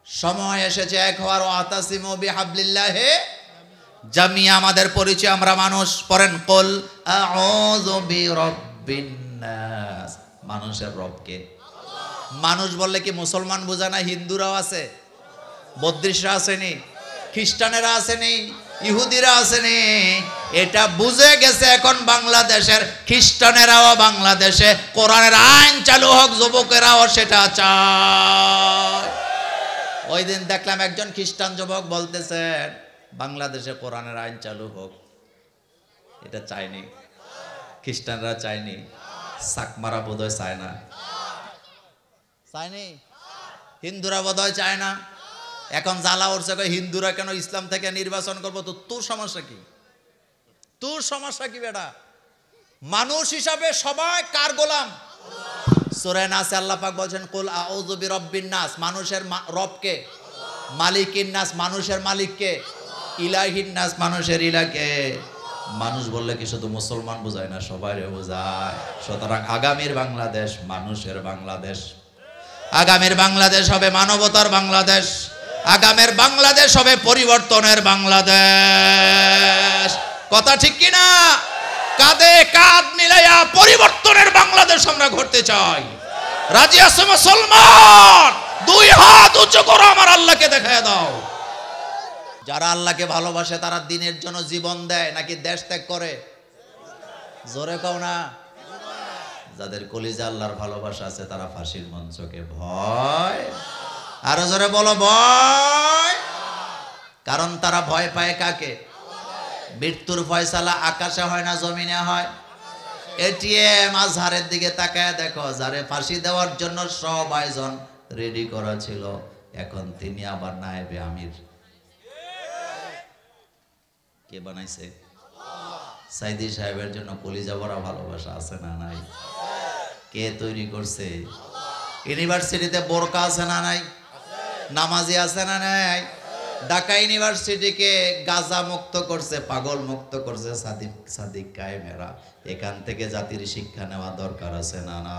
সময় এসেছে এক হওয়ার। ওয়াতাসিমু বিহাবলিল্লাহি জামিয়া। আমাদের পরিচয় আমরা মানুষ। পড়েন কুল আউযু বিরাব্বিন নাস। মানুষের রবকে। মানুষ বললে কি মুসলমান বোঝা না? হিন্দুরাও আছে, বৌদ্ধরা আসেনি, খ্রিস্টানেরা আসেনি, ইহুদিরা আসেনি। এটা বুঝে গেছে এখন বাংলাদেশের খ্রিস্টানেরাও বাংলাদেশে কোরআনের আইন চালু হোক, যুবকেরাও সেটা চায়। ওই দিন দেখলাম একজন খ্রিস্টান যুবক বলতেছেন বাংলাদেশে কোরআনের আইন চালু হোক। এটা চায়নি, খ্রিস্টানরা চায়নি, সাকমারা বোধহয় চায় না, চায়নি, হিন্দুরা বোধহয় চায় না। এখন জ্বালা উঠছে হিন্দুরা কেন ইসলাম থেকে নির্বাচন করবো? তো তোর সমস্যা কি? তোর সমস্যা কি বেটা? মানুষ হিসাবে সবাই কার গোলাম? সূরা নাসে আল্লাহ পাক বলেন কুল আউযু বিরাব্বিন নাস। মানুষের রবকে। মালিকিন নাস, মানুষের মালিককে। ইলাহিন নাস, মানুষের ইলাকে। মানুষ বললে কি শুধু মুসলমান বোঝায় না, সবাইরে বোঝায়। সুতরাং আগামীর বাংলাদেশ মানুষের বাংলাদেশ। আগামীর বাংলাদেশ হবে মানবতার বাংলাদেশ। আগামীর বাংলাদেশ হবে পরিবর্তনের বাংলাদেশ। কথা ঠিক কিনা? কাঁধে কাঁধ মিলাইয়া পরিবর্তনের বাংলাদেশ আমরা গড়তে চাই। রাজি আছে মুসলমান? দুই হাত উঁচু করো, আমার আল্লাহকে দেখায় দাও। যারা আল্লাহকে ভালোবাসে তারা দিনের জন্য জীবন দেয় নাকি দেশ ত্যাগ করে? জোরে কও না। যাদের কলিজা আল্লাহর ভালোবাসা আছে তারা ফাঁসির মঞ্চকে ভয়। আরো জোরে বলো ভয়। কারণ তারা ভয় পায় কাকে? মৃত্যুর ফয়সালা আকাশে হয় না জমিনে হয়? এটিএম আজহারের দিকে তাকায় দেখো, যারে ফাঁসি দেওয়ার জন্য সব আয়োজন রেডি করা ছিল, এখন তিনি আবার নায়েবে আমির। কে বানাইছে? সাইদি সাহেবের জন্য কলিজা ভরা ভালোবাসা আছে না নাই? কে তৈরি করছে? ইউনিভার্সিটিতে বোরকা আছে না নাই? নামাজি আছে না নাই? ঢাকা ইউনিভার্সিটিকে গাজা মুক্ত করছে, পাগল মুক্ত করছে সাদিক কায়েমেরা। এখান থেকে জাতির শিক্ষা নেওয়া দরকার আছে না না?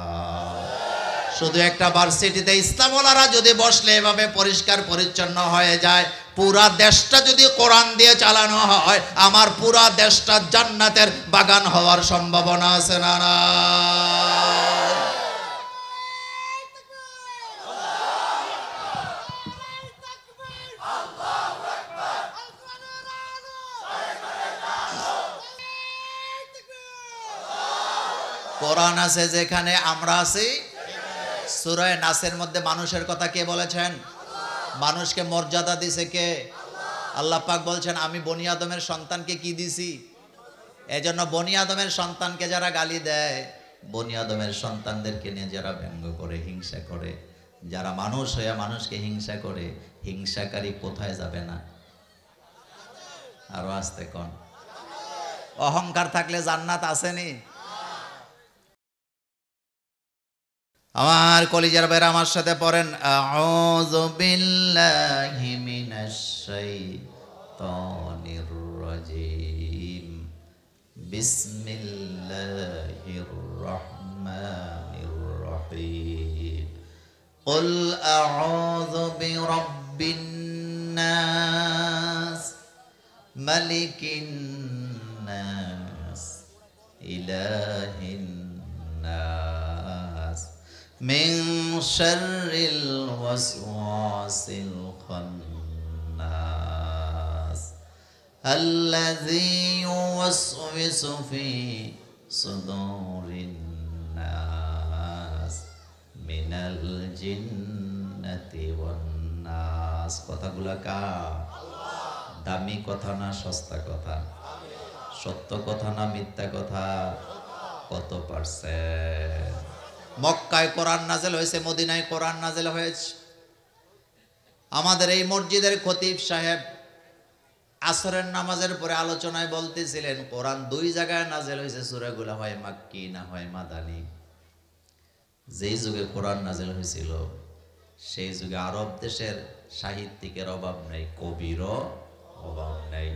শুধু একটা ভার্সিটিতে ইসলামওয়ালারা যদি বসলে এভাবে পরিষ্কার পরিচ্ছন্ন হয়ে যায়, পুরা দেশটা যদি কোরআন দিয়ে চালানো হয়, আমার পুরা দেশটা জান্নাতের বাগান হওয়ার সম্ভাবনা আছে না না? কোরআন আছে যেখানে আমরা আছি। সূরা নাসের মধ্যে মানুষের কথা কে বলেছেন? মানুষকে মর্যাদা দিছে কে? আল্লাহ পাক বলছেন আমি বনি আদমের সন্তানকে কি দিছি? এজন্য বনি আদমের সন্তানকে যারা গালি দেয়, বনি আদমের সন্তানদেরকে নিয়ে যারা ব্যঙ্গ করে, হিংসা করে, যারা মানুষ হয়ে মানুষকে হিংসা করে, হিংসাকারী কোথায় যাবে না? আরো আস্তে কোন। অহংকার থাকলে জান্নাত আসেনি? আমার কলিজার ভাইরা আমার সাথে পড়েন আউযু বিল্লাহি মিনাশ শাইতানির রাজিম বিসমিল্লাহির রহমানির রহিম কুল আউযু বিরাব্বিন নাস মালিকিন নাস ইলাহিন নাস মিন শাররিল ওয়াসওয়াসিল খান্নাস আল্লাযী ইউওয়াসওয়িসু ফি সুদুরিন নাস মিনাল জিন্নাতি ওয়ান নাস। কথাগুলা কার? দামি কথা না সস্তা কথা? সত্য কথা না মিথ্যা কথা? কত পার্সেন্ট? মক্কায় কোরআন নাযিল হয়েছে, মদিনায় কোরআন নাযিল হয়েছে। আমাদের এই মসজিদের খতিব সাহেব আসরের নামাজের পরে আলোচনায় বলতেছিলেন কোরআন দুই জায়গায় নাযিল হয়েছে, সূরাগুলো হয় মাক্কি না হয় মাদানী। যেই যুগে কোরআন নাযিল হয়েছিল সেই যুগে আরব দেশের সাহিত্যিকের অভাব নেই, কবিরও অভাব নেই।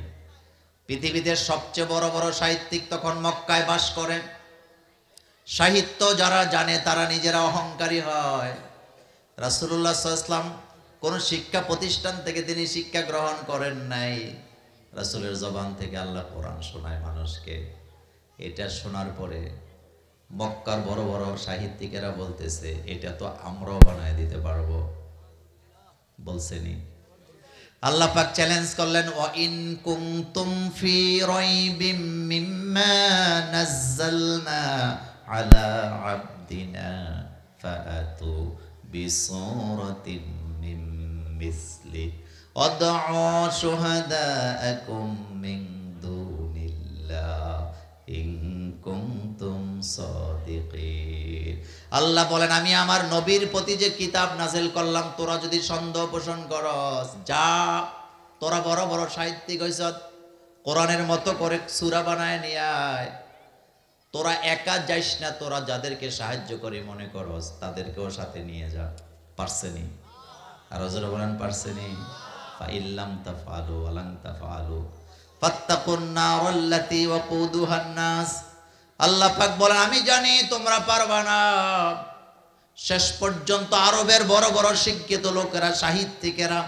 পৃথিবীতে সবচেয়ে বড় বড় সাহিত্যিক তখন মক্কায় বাস করেন। সাহিত্য যারা জানে তারা নিজেরা অহংকারী হয়। রাসূলুল্লাহ সাল্লাল্লাহু আলাইহি ওয়াসাল্লাম কোন শিক্ষা প্রতিষ্ঠান থেকে তিনি শিক্ষা গ্রহণ করেন নাই। রাসূলের জবান থেকে আল্লাহ কোরআন শোনায় মানুষকে। এটা শোনার পরে মক্কার বড় বড় সাহিত্যিকেরা বলতেছে এটা তো আমরাও বানায় দিতে পারবো। বলছেনি? আল্লাহ পাক চ্যালেঞ্জ করলেন, ওয়া ইন কুনতুম ফি রাইবিম মিম্মা নাযালনা আলা আবদিনা ফাআতু বিসূরাতিন মিন মিসলি ওয়াদউ শুহাদাআকুম মিন দুনিল্লাহ ইন কুনতুম সাদিকিন। আল্লাহ বলেন, আমি আমার নবীর প্রতি যে কিতাব নাজিল করলাম, তোরা যদি সন্দেহ পোষণ করস, যা তোরা বড় বড় সাহিত্যিক হইছ, কোরআনের মতো করে সূরা বানায় নিয়ে আয়। তোরা একা যাইস না, তোরা যাদেরকে সাহায্য করে মনে করস তাদেরকেও সাথে নিয়ে যা। পারছেনি? আর হুজুর বলেন পারছেনি? ফা ইল্লাম তাফআলু ওয়া লান তাফআলু ফাত্তাকুন নারাল্লাতী ওয়াকুদুহান নাস। আল্লাহ পাক বলেন, আমি জানি তোমরা পারবা না। শেষ পর্যন্ত আরবের বড় বড় শিক্ষিত লোকেরা, সাহিত্যিকেরা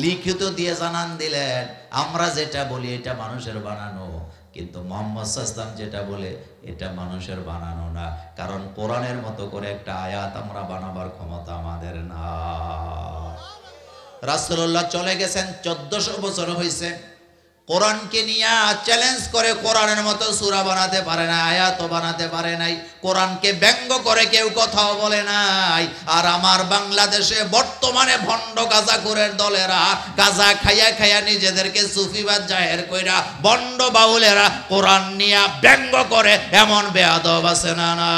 লিখিত দিয়ে জানান দিলেন, আমরা যেটা বলি এটা মানুষের বানানো, কিন্তু মুহাম্মদ সাল্লাল্লাহু আলাইহি ওয়াসাল্লাম যেটা বলে এটা মানুষের বানানো না। কারণ কোরআনের মতো করে একটা আয়াত আমরা বানাবার ক্ষমতা আমাদের না। রাসূলুল্লাহ চলে গেছেন, 1400 বছর হয়েছে। কোরআনকে নিয়ে চ্যালেঞ্জ করে কোরআনের মতো সূরা বানাতে পারে না, আয়াতও বানাতে পারে নাই। কোরআনকে ব্যঙ্গ করে কেউ কথাও বলে নাই। আর আমার বাংলাদেশে বর্তমানে ভণ্ড গাঁজাখোরের দলেরা গাঁজা খাইয়া খাইয়া নিজেদেরকে সুফিবাদ জাহের কইরা ভণ্ড বাউলেরা কোরআন নিয়ে ব্যঙ্গ করে, এমন বেয়াদব আছে না? না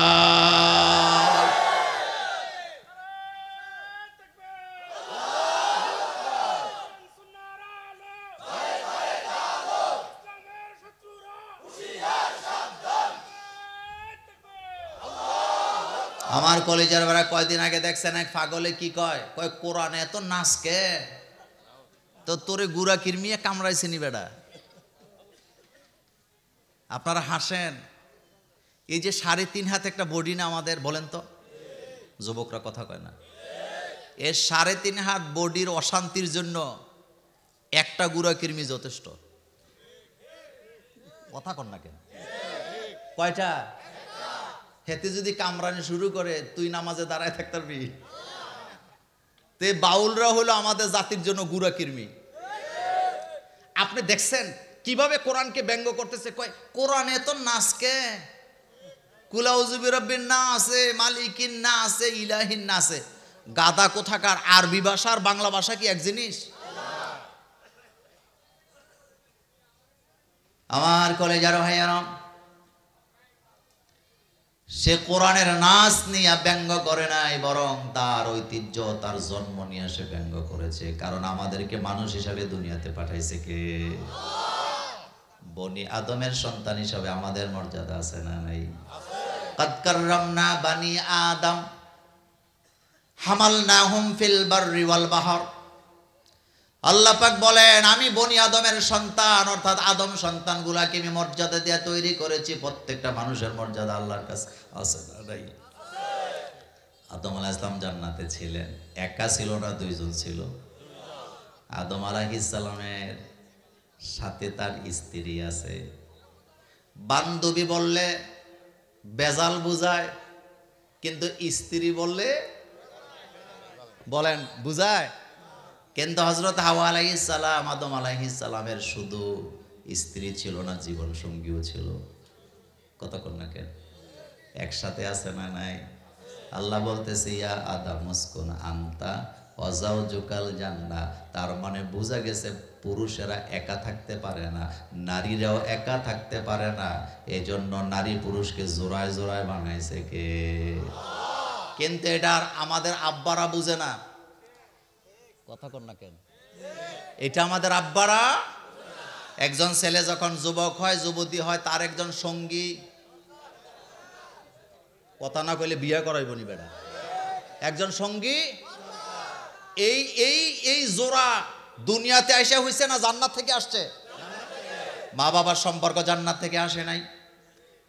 আমার কলেজের বেড়া কয়দিন আগে দেখছেন এক পাগলে কি কয়, কয় কোরআনে এত নাচকে তো তোরে গুড়া কিরমিয়ে কামড়াইছে নি বেড়া। আপনারা হাসেন, এই যে 3.5 হাত একটা বডি না আমাদের, বলেন তো, যুবকরা কথা কয় না, এর 3.5 হাত বডির অশান্তির জন্য একটা গুড়া কিরমি যথেষ্ট। কথা কন না কেন? কয়টা? হেতে যদি কামড়ানি শুরু করে তুই নামাজে দাঁড়ায় থাকতে পারবি? তে বাউলরা হলো আমাদের জাতির জন্য গুড়া কিরমি। আপনি দেখছেন কিভাবে কোরআনকে ব্যঙ্গ করতেছে, কয় কোরআনে তো নাচকে, কুলাউযু বিরাব্বিন নাস, মালিকিন নাস, ইলাহিন নাস। গাদা কোথাকার! আরবি ভাষা আর বাংলা ভাষা কি এক জিনিস? আমার কলেজার ভাইয়ারা, সে কোরআনের নাচ নিয়ে ব্যঙ্গ করে নাই, বরং তার ঐতিহ্য, তার জন্ম নিয়ে সে ব্যঙ্গ করেছে। কারণ আমাদেরকে মানুষ হিসাবে দুনিয়াতে পাঠাইছে কে? বনি আদমের সন্তান হিসাবে আমাদের মর্যাদা আছে না নাই? কাদ কাররামনা বানি আদম হামালনাহুম ফিল বাররি ওয়াল বাহর। আল্লাহ পাক বলেন, আমি বনি আদমের সন্তান, অর্থাৎ আদম সন্তানগুলাকে আমি মর্যাদা দিয়ে তৈরি করেছি। প্রত্যেকটা মানুষের মর্যাদা আল্লাহর কাছে আছে না নাই? আদম আলাইহিস সালাম জান্নাতে ছিলেন, একা ছিল না, দুইজন ছিল। আদম আলাইহিস সালামের সাথে তার স্ত্রী আছে। বান্ধবী বললে বেজাল বুঝায়, কিন্তু স্ত্রী বললে বলেন বুঝায়। কিন্তু হযরত হাওয়া আলাইহিস সালাম, আদম আলাইহিস সালামের শুধু স্ত্রী ছিল না, জীবন সঙ্গীও ছিল। কতক্ষণ না কেন? একসাথে আছে না নাই? আল্লাহ বলতেছে, ইয়া আদম উসকুন আনতা ওয়া যাওজুকাল জান্নাহ। তার মানে বোঝা গেছে পুরুষেরা একা থাকতে পারে না, নারীরাও একা থাকতে পারে না। এজন্য নারী পুরুষকে জোড়ায় জোড়ায় বানাইছে কে? কিন্তু এটা আর আমাদের আব্বারা বুঝে না। কথা কন না কেন? এটা আমাদের আব্বারা, একজন ছেলে যখন যুবক হয়, যুবতী হয়, তার একজন সঙ্গী, কথা না কইলে বিয়ে করাইব নি বেটা, একজন সঙ্গী। এই এই এই জোড়া দুনিয়াতে আইসা হইছে না জান্নাত থেকে আসছে? মা বাবার সম্পর্ক জান্নাত থেকে আসে নাই?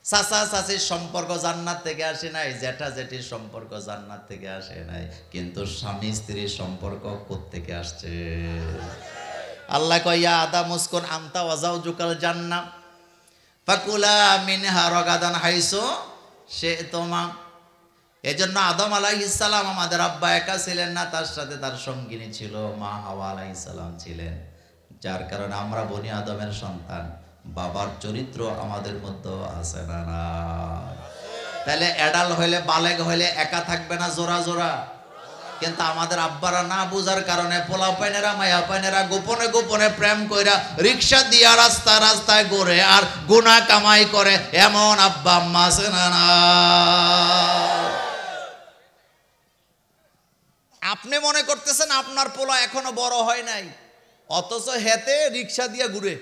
চাচা চাচির সম্পর্ক জান্নাত থেকে আসে নাই, জ্যাঠা জেঠির সম্পর্ক জান্নাত থেকে আসে নাই, কিন্তু স্বামী স্ত্রীর সম্পর্ক কোত্থেকে আসছে? আল্লাহ কয় ইয়া আদম উসকুন আনতা ওয়া যাওজুকাল জান্নাহ ফাকুলা মিনহা রাগাদান হাইসু শি'তুমা। এজন্য আদম আলাইহিস সালাম আমাদের আব্বা একা ছিলেন না, তার সাথে তার সঙ্গিনী ছিল মা হাওয়া আলাইহিস সালাম ছিলেন। যার কারণে আমরা বনি আদমের সন্তান, বাবার চরিত্র আমাদের মধ্যে আছে না না? তাহলে অ্যাডাল হইলে বালেগ হইলে একা থাকবে না জোড়া জোড়া? কিন্তু আমাদের আব্বারা না বুঝার কারণে পোলা পাইনেরা মায়া পাইনেরা গোপনে গোপনে প্রেম কইরা রিক্সা দিয়া রাস্তা রাস্তায় ঘুরে আর গুনাহ কামাই করে, এমন আব্বা আম্মা আছে না না? আপনি মনে করতেছেন আপনার পোলা এখনো বড় হয় নাই, অথচ হেতে রিক্সা দিয়ে ঘুরে।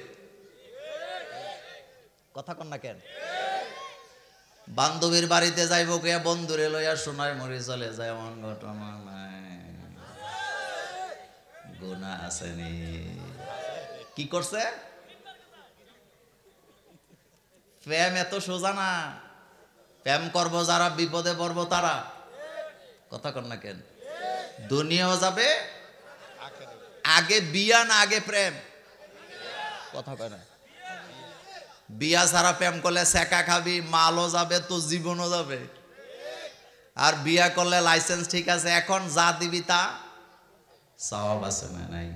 কথা কন না কেন? বান্ধবীর বাড়িতে যাইব কে বন্ধুরে লইয়া সোনায় মরি চলে যায়, এমন ঘটনা নাই? গুনাহ আসেনি? কি করছে? প্রেম এত সোজা না। প্রেম করবো যারা বিপদে পড়বো তারা। কথা কন না কেন? দুনিয়াও যাবে আগে বিয়া না আগে প্রেম? কথা কয় না? বিয়া ছাড়া প্রেম করলে সেকা খাবি, মালও যাবে তো জীবনও যাবে। আর বিয়া করলে লাইসেন্স ঠিক আছে, এখন যা দিবি তা সওয়াব আছে না নাই?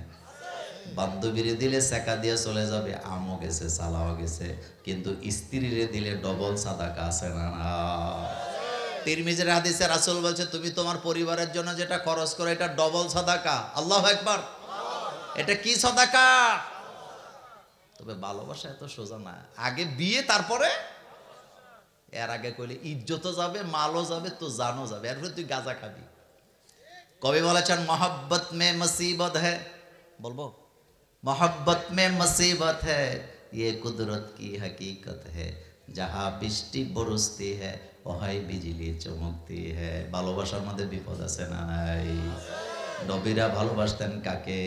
বান্ধবীরে দিলে সেকা দিয়ে চলে যাবে, আমও গেছে সালাও গেছে, কিন্তু স্ত্রীরে দিলে ডবল সাদাকা আছে না না? তিরমিজির হাদিসে রাসূল বলছে তুমি তোমার পরিবারের জন্য যেটা খরচ করো এটা ডবল সাদাকা। আল্লাহু আকবার। এটা কি সাদাকা? তবে ভালোবাসা এত সোজা না। আগে বিয়ে তারপরে, এর আগে কইলে ইজ্জতও যাবে, মালও যাবে, তো জানও যাবে, এরপরে তুই গাঁজা খাবি। কবি বলেছেন মোহব্বত মে মুসিবত হ্যায়, বলবো মোহব্বত মে মুসিবত হ্যায় ये कुदरत की हकीकत है जहाँ বৃষ্টি বরসতি है ওহাই বিজলি চমকতি है। ভালোবাসার মধ্যে বিপদ আছে না নাই? নবীরা ভালোবাসতেন কাকে?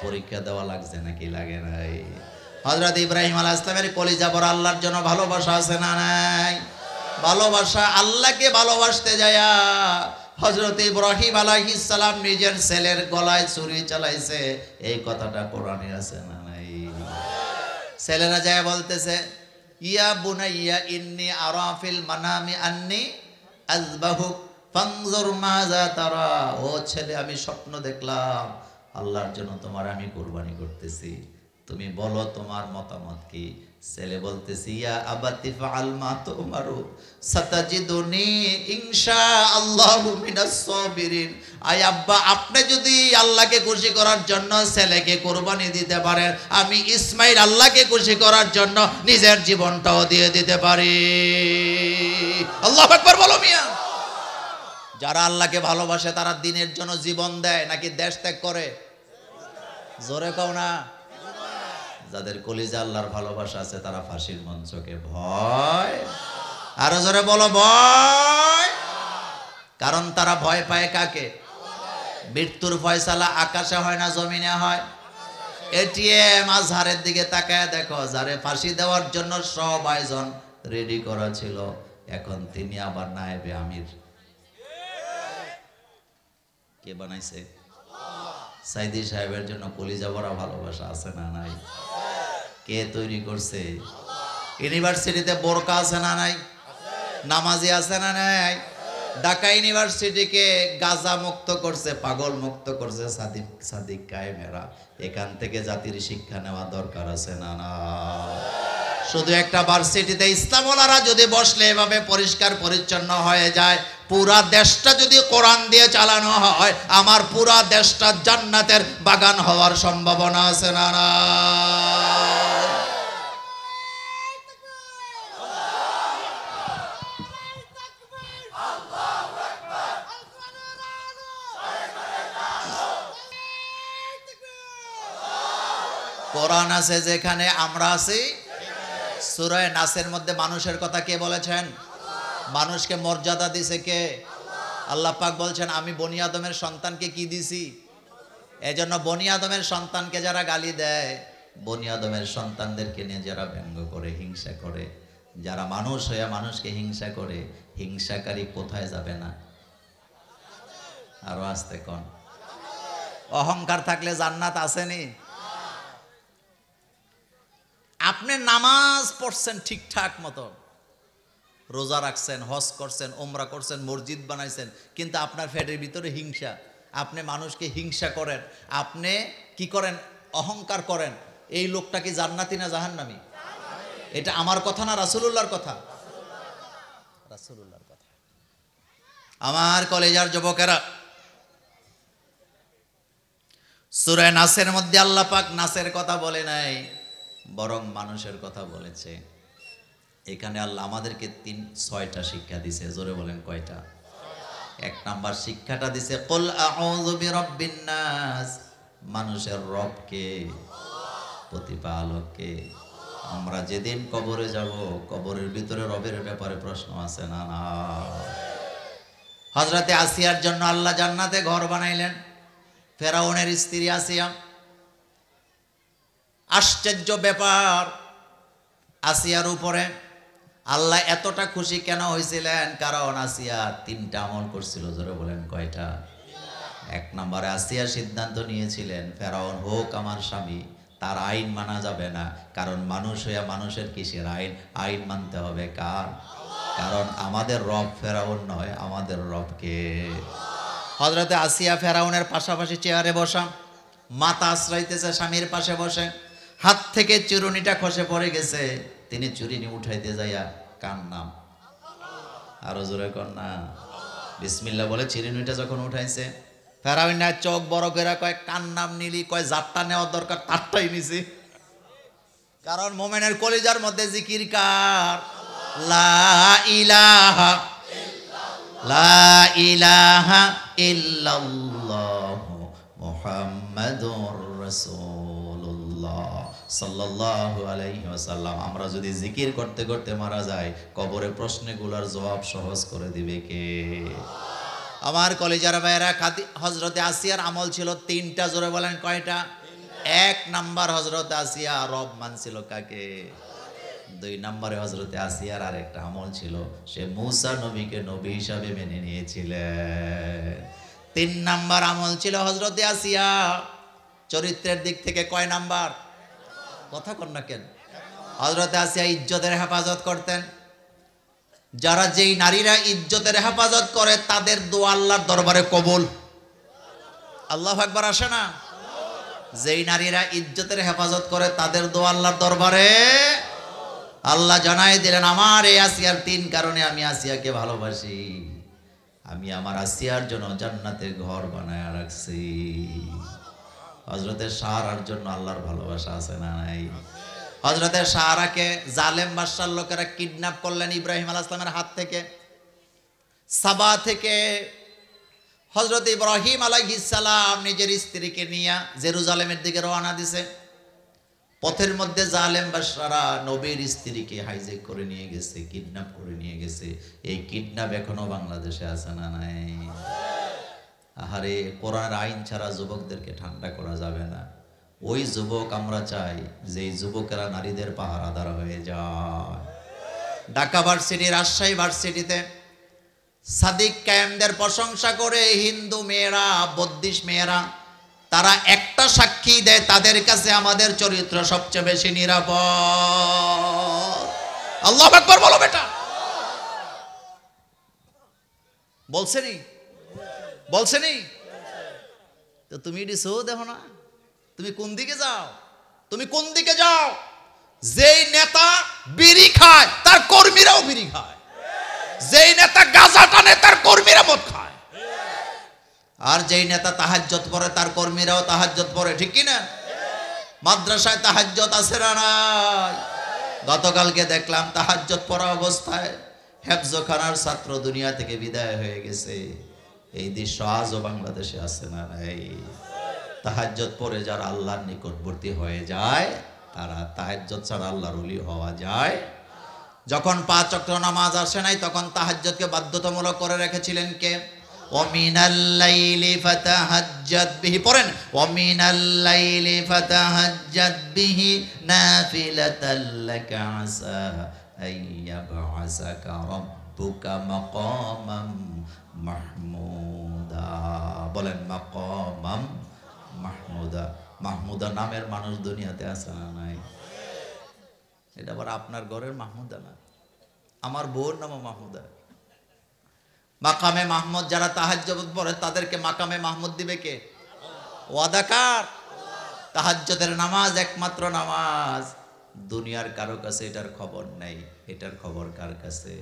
পরীক্ষা দেওয়া লাগছে নাকি লাগে নাই? হযরত ইব্রাহিম আলাইহিস সালামের কলিজা ভরা আল্লাহর জন্য ভালোবাসা আছে না নাই? ভালোবাসা, আল্লাহকে ভালোবাসতে যায়া হযরত ইব্রাহিম আলাইহিস সালাম নিজের ছেলের গলায় ছুরি চালাইছে, এই কথাটা কোরআনে আছে না নাই? ছেলেরা যায় বলতেছে ইয়া বুনাইয়া ইন্নী আরা ফিল মানামি আন্নী আযবাহুক ফানজুর মাযা তারা। ও ছেলে, আমি স্বপ্ন দেখলাম আল্লাহর জন্য তোমার আমি কুরবানি করতেছি, তুমি বলো তোমার মতামত কি? ছেলে বলতেছি ইয়া আবাতি ফাআল মা তুমারু সাতাজিদুনি ইনশাআল্লাহু মিনাস সাবিরিন। আই আব্বা, আপনি যদি আল্লাহকে খুশি করার জন্য ছেলেকে কুরবানি দিতে পারেন, আমি ইসমাইল আল্লাহকে খুশি করার জন্য নিজের জীবনটাও দিয়ে দিতে পারি। আল্লাহু আকবার বলো মিয়া। যারা আল্লাহকে ভালোবাসে তারা দিনের জন্য জীবন দেয় নাকি দেশ ত্যাগ করে? জোরে কও না। যাদের কলিজা আল্লাহর ভালোবাসা আছে তারা ফাঁসির মঞ্চকে ভয়, আরো জোরে বলো ভয়। কারণ তারা ভয় পায় কাকে? মৃত্যুর ফয়সালা আকাশে হয় না জমিনে হয়? এটিএম আজহারের দিকে তাকায় দেখো, যারে ফাঁসি দেওয়ার জন্য সব আয়োজন রেডি করা ছিল, এখন তিনি আবার নায়েবে আমির। কে বানাইছে? সাইদি সাহেবের জন্য কলিজা ভরা ভালোবাসা আছে না নাই? কে তৈরি করছে? ইউনিভার্সিটিতে বোরকা আছে না নাই? নামাজি আছে না নাই? ঢাকা ইউনিভার্সিটিকে গাজা মুক্ত করছে, পাগল মুক্ত করছে সাদিক কায়েমেরা। এখান থেকে জাতির শিক্ষা নেওয়া দরকার আছে না না? শুধু একটা ভার্সিটিতে ইসলামওয়ালারা যদি বসলে এভাবে পরিষ্কার পরিচ্ছন্ন হয়ে যায়, পুরা দেশটা যদি কোরআন দিয়ে চালানো হয়, আমার পুরা দেশটা জান্নাতের বাগান হওয়ার সম্ভাবনা আছে না না? কোরআন আছে যেখানে আমরা আছি। সূরা নাসের মধ্যে মানুষের কথা কে বলেছেন? মানুষকে মর্যাদা দিছে কে? আল্লাহ পাক বলছেন আমি বনি আদমের সন্তানকে কি দিছি? এজন্য বনি আদমের সন্তানকে যারা গালি দেয়, বনি আদমের সন্তানদেরকে নিয়ে যারা ব্যঙ্গ করে, হিংসা করে, যারা মানুষ হয়ে মানুষকে হিংসা করে, হিংসাকারী কোথায় যাবে না? আরো আসতে কোন? অহংকার থাকলে জান্নাত আসেনি? আপনি নামাজ পড়ছেন ঠিকঠাক মতো, রোজা রাখছেন, হজ করছেন, ওমরা করছেন, মসজিদ বানাইছেন, কিন্তু আপনার পেটের ভিতরে হিংসা, আপনি মানুষকে হিংসা করেন, আপনি কি করেন? অহংকার করেন। এই লোকটা কি জান্নাতি না জাহান্নামী? এটা আমার কথা না রাসূলুল্লাহর কথা? রাসূলুল্লাহর কথা। আমার কলেজার যুবকেরা, সূরা নাসের মধ্যে আল্লাহ পাক নাসের কথা বলে নাই, বরং মানুষের কথা বলেছে। এখানে আল্লাহ আমাদেরকে 6টা শিক্ষা দিছে। জোরে বলেন কয়টা? 1 নাম্বার শিক্ষাটা দিছে কুল আউযু বিরাব্বিন নাস, মানুষের রবকে, প্রতিপালককে। আমরা যেদিন কবরে যাব, কবরের ভিতরে রবের ব্যাপারে প্রশ্ন আছে না? না। হযরতে আসিয়ার জন্য আল্লাহ জান্নাতে ঘর বানাইলেন। ফেরাউনের স্ত্রী আসিয়া, আশ্চর্য ব্যাপার, আসিয়ার উপরে আল্লাহ এতটা খুশি কেন হয়েছিলেন? কারণ আসিয়া 3টা আমল করছিল। জোরে বলেন কয়টা? 1 নম্বরে আসিয়া সিদ্ধান্ত নিয়েছিলেন, ফেরাউন হোক আমার স্বামী, তার আইন মানা যাবে না। কারণ মানুষ হইয়া মানুষের কিসের আইন? আইন মানতে হবে কার? কারণ আমাদের রব ফেরাউন নয়, আমাদের রবকে। হযরতে আসিয়া ফেরাউনের পাশাপাশি চেয়ারে বসা, মাথা আশ্রাইতেছে স্বামীর পাশে বসে, হাত থেকে চিরুনিটা খসে পড়ে গেছে। তিনি চুরিনি উঠাইতে যাইয়া কার নাম? আরো জোরে কর না। বিসমিল্লাহ বলে চিরুনিটা যখন উঠাইছে, ফেরাউন না চোখ বড় করে কয়, কার নাম নিলি? কয় যারটা নেওয়ার দরকার তারটাই নিছি। কারণ মোমেনের কলিজার মধ্যে জিকির কার? লা ইলাহা লা ইলাহা ইল্লাল্লাহু মুহাম্মাদুর রাসূলুল্লাহ সাল্লাল্লাহু আলাইহি ওয়াসাল্লাম। আমরা যদি জিকির করতে করতে মারা যাই, কবরে প্রশ্নগুলোর জবাব সহজ করে দিবে কে? আমার কলিজার ভাইয়েরা, হযরতে আসিয়ার আমল ছিল 3টা। জোরে বলেন কয়টা? 1 নাম্বার হযরতে আসিয়া রব মানছিল কাকে? 2 নম্বরে হযরতে আসিয়ার আরেকটা আমল ছিল, সে মূসা নবীকে নবী হিসাবে মেনে নিয়েছিলেন। 3 নাম্বার আমল ছিল হযরতে আসিয়া চরিত্রের দিক থেকে কয় নাম্বার? কথা কন না কেন? হযরতে আসিয়া ইজ্জতের হেফাজত করতেন। যারা যেই নারীরা ইজ্জতের হেফাজত করে তাদের দোয়া আল্লাহর দরবারে কবুল। আল্লাহু আকবার আসে না? যেই নারীরা ইজ্জতের হেফাজত করে তাদের দোয়া আল্লাহর দরবারে। আল্লাহ জানাই দিলেন, আমার এই আসিয়ার 3 কারণে আমি আসিয়াকে ভালোবাসি। আমি আমার আসিয়ার জন্য জান্নাতে ঘর বানায় রাখছি। হযরতে সারার জন্য আল্লাহর ভালোবাসা আছে না নাই? হযরতে সারাকে জালেম বাদশার লোকেরা কিডন্যাপ করলেন ইব্রাহিম আলাইহিস সালামের হাত থেকে। সাবা থেকে হযরত ইব্রাহিম আলাইহিস সালাম নিজের স্ত্রীকে নিয়ে জেরুজালেমের দিকে রওনা দিছে। পথের মধ্যে জালেম বাদশারা নবীর স্ত্রীকে হাইজ্যাক করে নিয়ে গেছে, কিডন্যাপ করে নিয়ে গেছে। এই কিডন্যাপ এখনো বাংলাদেশে আছে না নাই? আহারে, কোরআনের আইন ছাড়া যুবকদেরকে ঠান্ডা করা যাবে না। ওই যুবক আমরা চাই যে যুবকেরা নারীদের পাহারাদার হয়ে যায়। ঢাকা ভার্সিটি, রাজশাহী ভার্সিটিতে সাদিক কায়েমদের প্রশংসা করে হিন্দু মেয়েরা, বৌদ্ধিস্ট মেয়েরা, তারা একটা সাক্ষী দেয়, তাদের কাছে আমাদের চরিত্র সবচেয়ে বেশি নিরাপদ। আল্লাহু আকবার বলো বেটা। বলছেনি? বলছেনি? তো তুমি দিছো দেখো না, তুমি কোন দিকে যাও? তুমি কোন দিকে যাও? যেই নেতা বিড়ি খায় তার কর্মীরাও বিড়ি খায়, যেই নেতা গাঁজা টানে তার কর্মীরা মদ খায়, আর যেই নেতা তাহাজ্জুদ পড়ে তার কর্মীরাও তাহাজ্জুদ পড়ে। ঠিক কি না? মাদ্রাসায় তাহাজ্জুদ আছে না নাই? গতকালকে দেখলাম তাহাজ্জুদ পড়া অবস্থায় হেফজখানার ছাত্র দুনিয়া থেকে বিদায় হয়ে গেছে। এই দৃশ্য আজও বাংলাদেশে আছে না নাই? তাহাজ্জুদ পড়ে যারা আল্লাহর নিকটবর্তী হয়ে যায়, তারা তাহাজ্জুদ ছাড়া আল্লাহর ওলি হওয়া যায়। যখন 5 ওয়াক্ত নামাজ আসে নাই, তখন তাহাজ্জুদকে বাধ্যতামূলক করে রেখেছিলেন কে? ওয়ামিনাল লাইলি ফাতাহাজ্জাদ বিহি, পড়েন, ওয়ামিনাল লাইলি ফাতাহাজ্জাদ বিহি নাফিলাতাল লাকা আসা আইয়াবআসাকা রাব্বুকা মাকামাম মাহমুদা। বলেন মাকামাম মাহমুদা। মাহমুদা নামের মানুষ দুনিয়াতে আছে না নাই? এটা আবার আপনার ঘরের মাহমুদা না, আমার বউর নামও মাহমুদা। মাকামে মাহমুদ যারা তাহাজ্জুদ পড়ে তাদেরকে মাকামে মাহমুদ দিবে কে? ওয়াদাকার। তাহাজ্জুদের নামাজ একমাত্র নামাজ, দুনিয়ার কারো কাছে এটার খবর নাই। এটার খবর কার কাছে?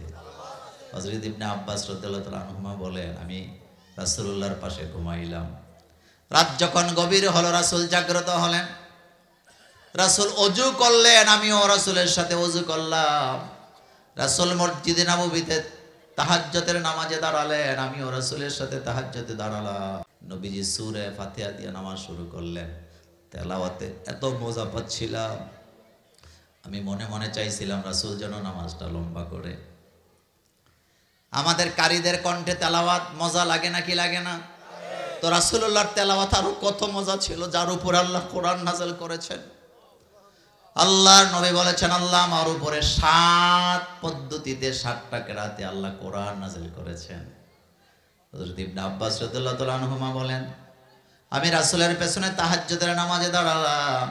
হযরত ইবনে আব্বাস রাদিয়াল্লাহু তাআলা আনহুমা বলেন, আমি রাসূলুল্লাহর পাশে ঘুমাইলাম। রাত যখন গভীর হলো, রাসূল জাগ্রত হলেন। রাসূল ওযু করলেন, আমিও রাসূলের সাথে ওযু করলাম। রাসূল মসজিদে নববীতে তাহাজ্জুদের নামাজে দাঁড়ালেন, আমিও রাসূলের সাথে তাহাজ্জুদে দাঁড়ালাম। নবীজি সূরা ফাতিহা দিয়ে নামাজ শুরু করলেন। তেলাওয়াতে এত মজা পাচ্ছিলাম, আমি মনে মনে চাইছিলাম রাসূল যেন নামাজটা লম্বা করে। আমাদের কারীদের কণ্ঠে তেলাওয়াত মজা লাগে নাকি লাগে না? তো রাসূলুল্লাহর তেলাওয়াত আরো কত মজা ছিল, যার উপর আল্লাহ কোরআন নাযিল করেছেন। আল্লাহর নবী বলেছেন, আল্লাহ আমার উপরে 7 পদ্ধতিতে 7টা কেরাতে আল্লাহ কোরআন নাযিল করেছেন। হযরত ইবনে আব্বাস রাদিয়াল্লাহু তাআলা আনহুমা বলেন, আমি রাসূলের পেছনে তাহাজ্জুদের নামাজে দাঁড়ালাম।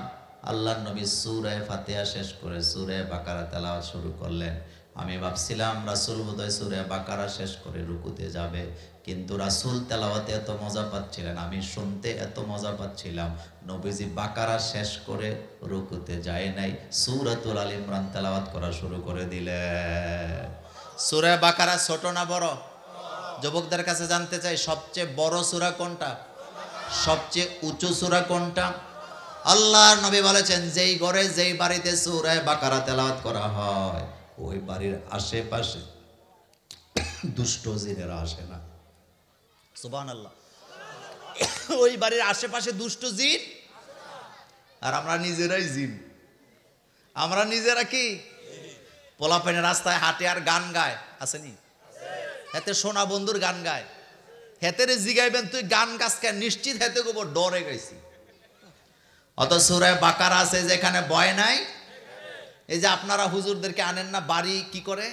আল্লাহর নবী সূরা ফাতিহা শেষ করে সূরা বাকারা তেলাওয়াত শুরু করলেন। আমি ভাবছিলাম রাসূল বোধহয় সূরা বাকারা শেষ করে রুকুতে যাবে, কিন্তু রাসূল তেলাওয়াতে এত মজা পাচ্ছিলেন, আমি শুনতে এত মজা পাচ্ছিলাম। নবীজি বাকারা শেষ করে রুকুতে যায় নাই, সূরাতুল আল ইমরান তেলাওয়াত করা শুরু করে দিলেন। সূরা বাকারা ছোট না বড়? যুবকদের কাছে জানতে চাই, সবচেয়ে বড় সূরা কোনটা? সবচেয়ে উঁচু সূরা কোনটা? আল্লাহর নবী বলেছেন, যেই ঘরে যেই বাড়িতে সূরা বাকারা তেলাওয়াত করা হয়, ওই বাড়ির আশেপাশে দুষ্ট জিনেরা আসে না। সুবহানাল্লাহ। ওই বাড়ির আশেপাশে দুষ্ট জিন, আর আমরা নিজেরাই জিন। আমরা নিজেরা কি পোলাপাইনে রাস্তায় হাঁটে আর গান গায়, আসেনি? হেতে সোনা বন্ধুর গান গায়, হেতেরে জিগাইবেন তুই গান গাছ কেন, নিশ্চিত হেতে গোবর ডরে গেছি। অত সূরা বাকারা আছে যেখানে ভয় নাই। এই যে আপনারা হুজুরদেরকে আনেন না, বাড়ি কি করে?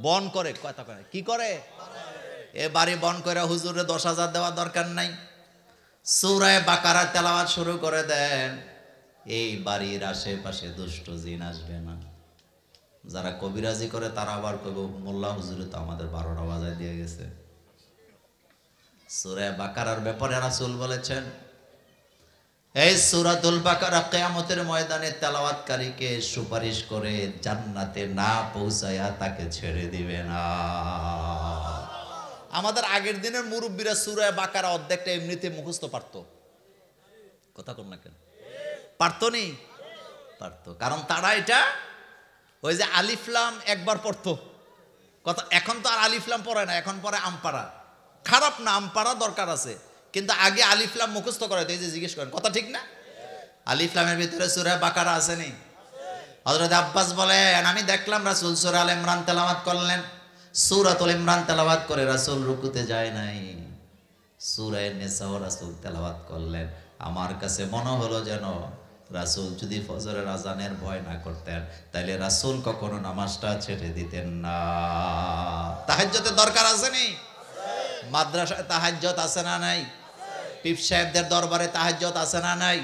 বন করে। কথা করে কি করে? এ বাড়ি বন করে হুজুরে 10,000 দেওয়ার দরকার নাই। সূরা বাকারা তেলাওয়াত শুরু করে দেন, এই বাড়ির আশেপাশে দুষ্ট জিন আসবে না। যারা কবিরাজি করে তারা আবার কইব, মোল্লা হুজুরে তো আমাদের 12টা বাজায় দিয়ে গেছে। সূরা বাকারার ব্যাপারে রাসূল বলেছেন, এই সূরাতুল বাকারা কিয়ামতের ময়দানে তেলাওয়াতকারীকে সুপারিশ করে জান্নাতে না পৌঁছায়া তাকে ছেড়ে দিবে না। আমাদের আগের দিনের মুরব্বীরা সূরা বাকারা অর্ধেকটা এমনিতে মুখস্থ পারতো। কথা কম না কেন? পারতো নি? পারতো, কারণ তারা এটা ওই যে আলিফ লাম একবার পড়তো। কথা, এখন তো আর আলিফ লাম পড়ে না, এখন পড়ে আমপারা। খারাপ না, আমপারা দরকার আছে, কিন্তু আগে আলিফ লাম মুখস্থ করে। এই যে জিজ্ঞেস করেন, কথা ঠিক না? আলিফ লামের ভিতরে সূরা বাকারা আছে নি? হযরত আব্বাস বলেন, আমি দেখলাম রাসূল সূরা আল ইমরান তেলাওয়াত করলেন। সূরাতুল ইমরান তেলাওয়াত করে রাসূল রুকুতে যায় নাই, সূরা নিসাও রাসূল তেলাওয়াত করলেন। আমার কাছে মনে হলো যেন রাসূল যদি ফজরের আজানের ভয় না করতেন, তাইলে রাসূল কখনো নামাজটা ছেড়ে দিতেন না। তাহাজ্জুদের দরকার আছে নি? মাদ্রাসায় তাহাজ্জুদ আছে না নাই? পীর সাহেবদের দরবারে তাহাজ্জুদ আছে না নাই?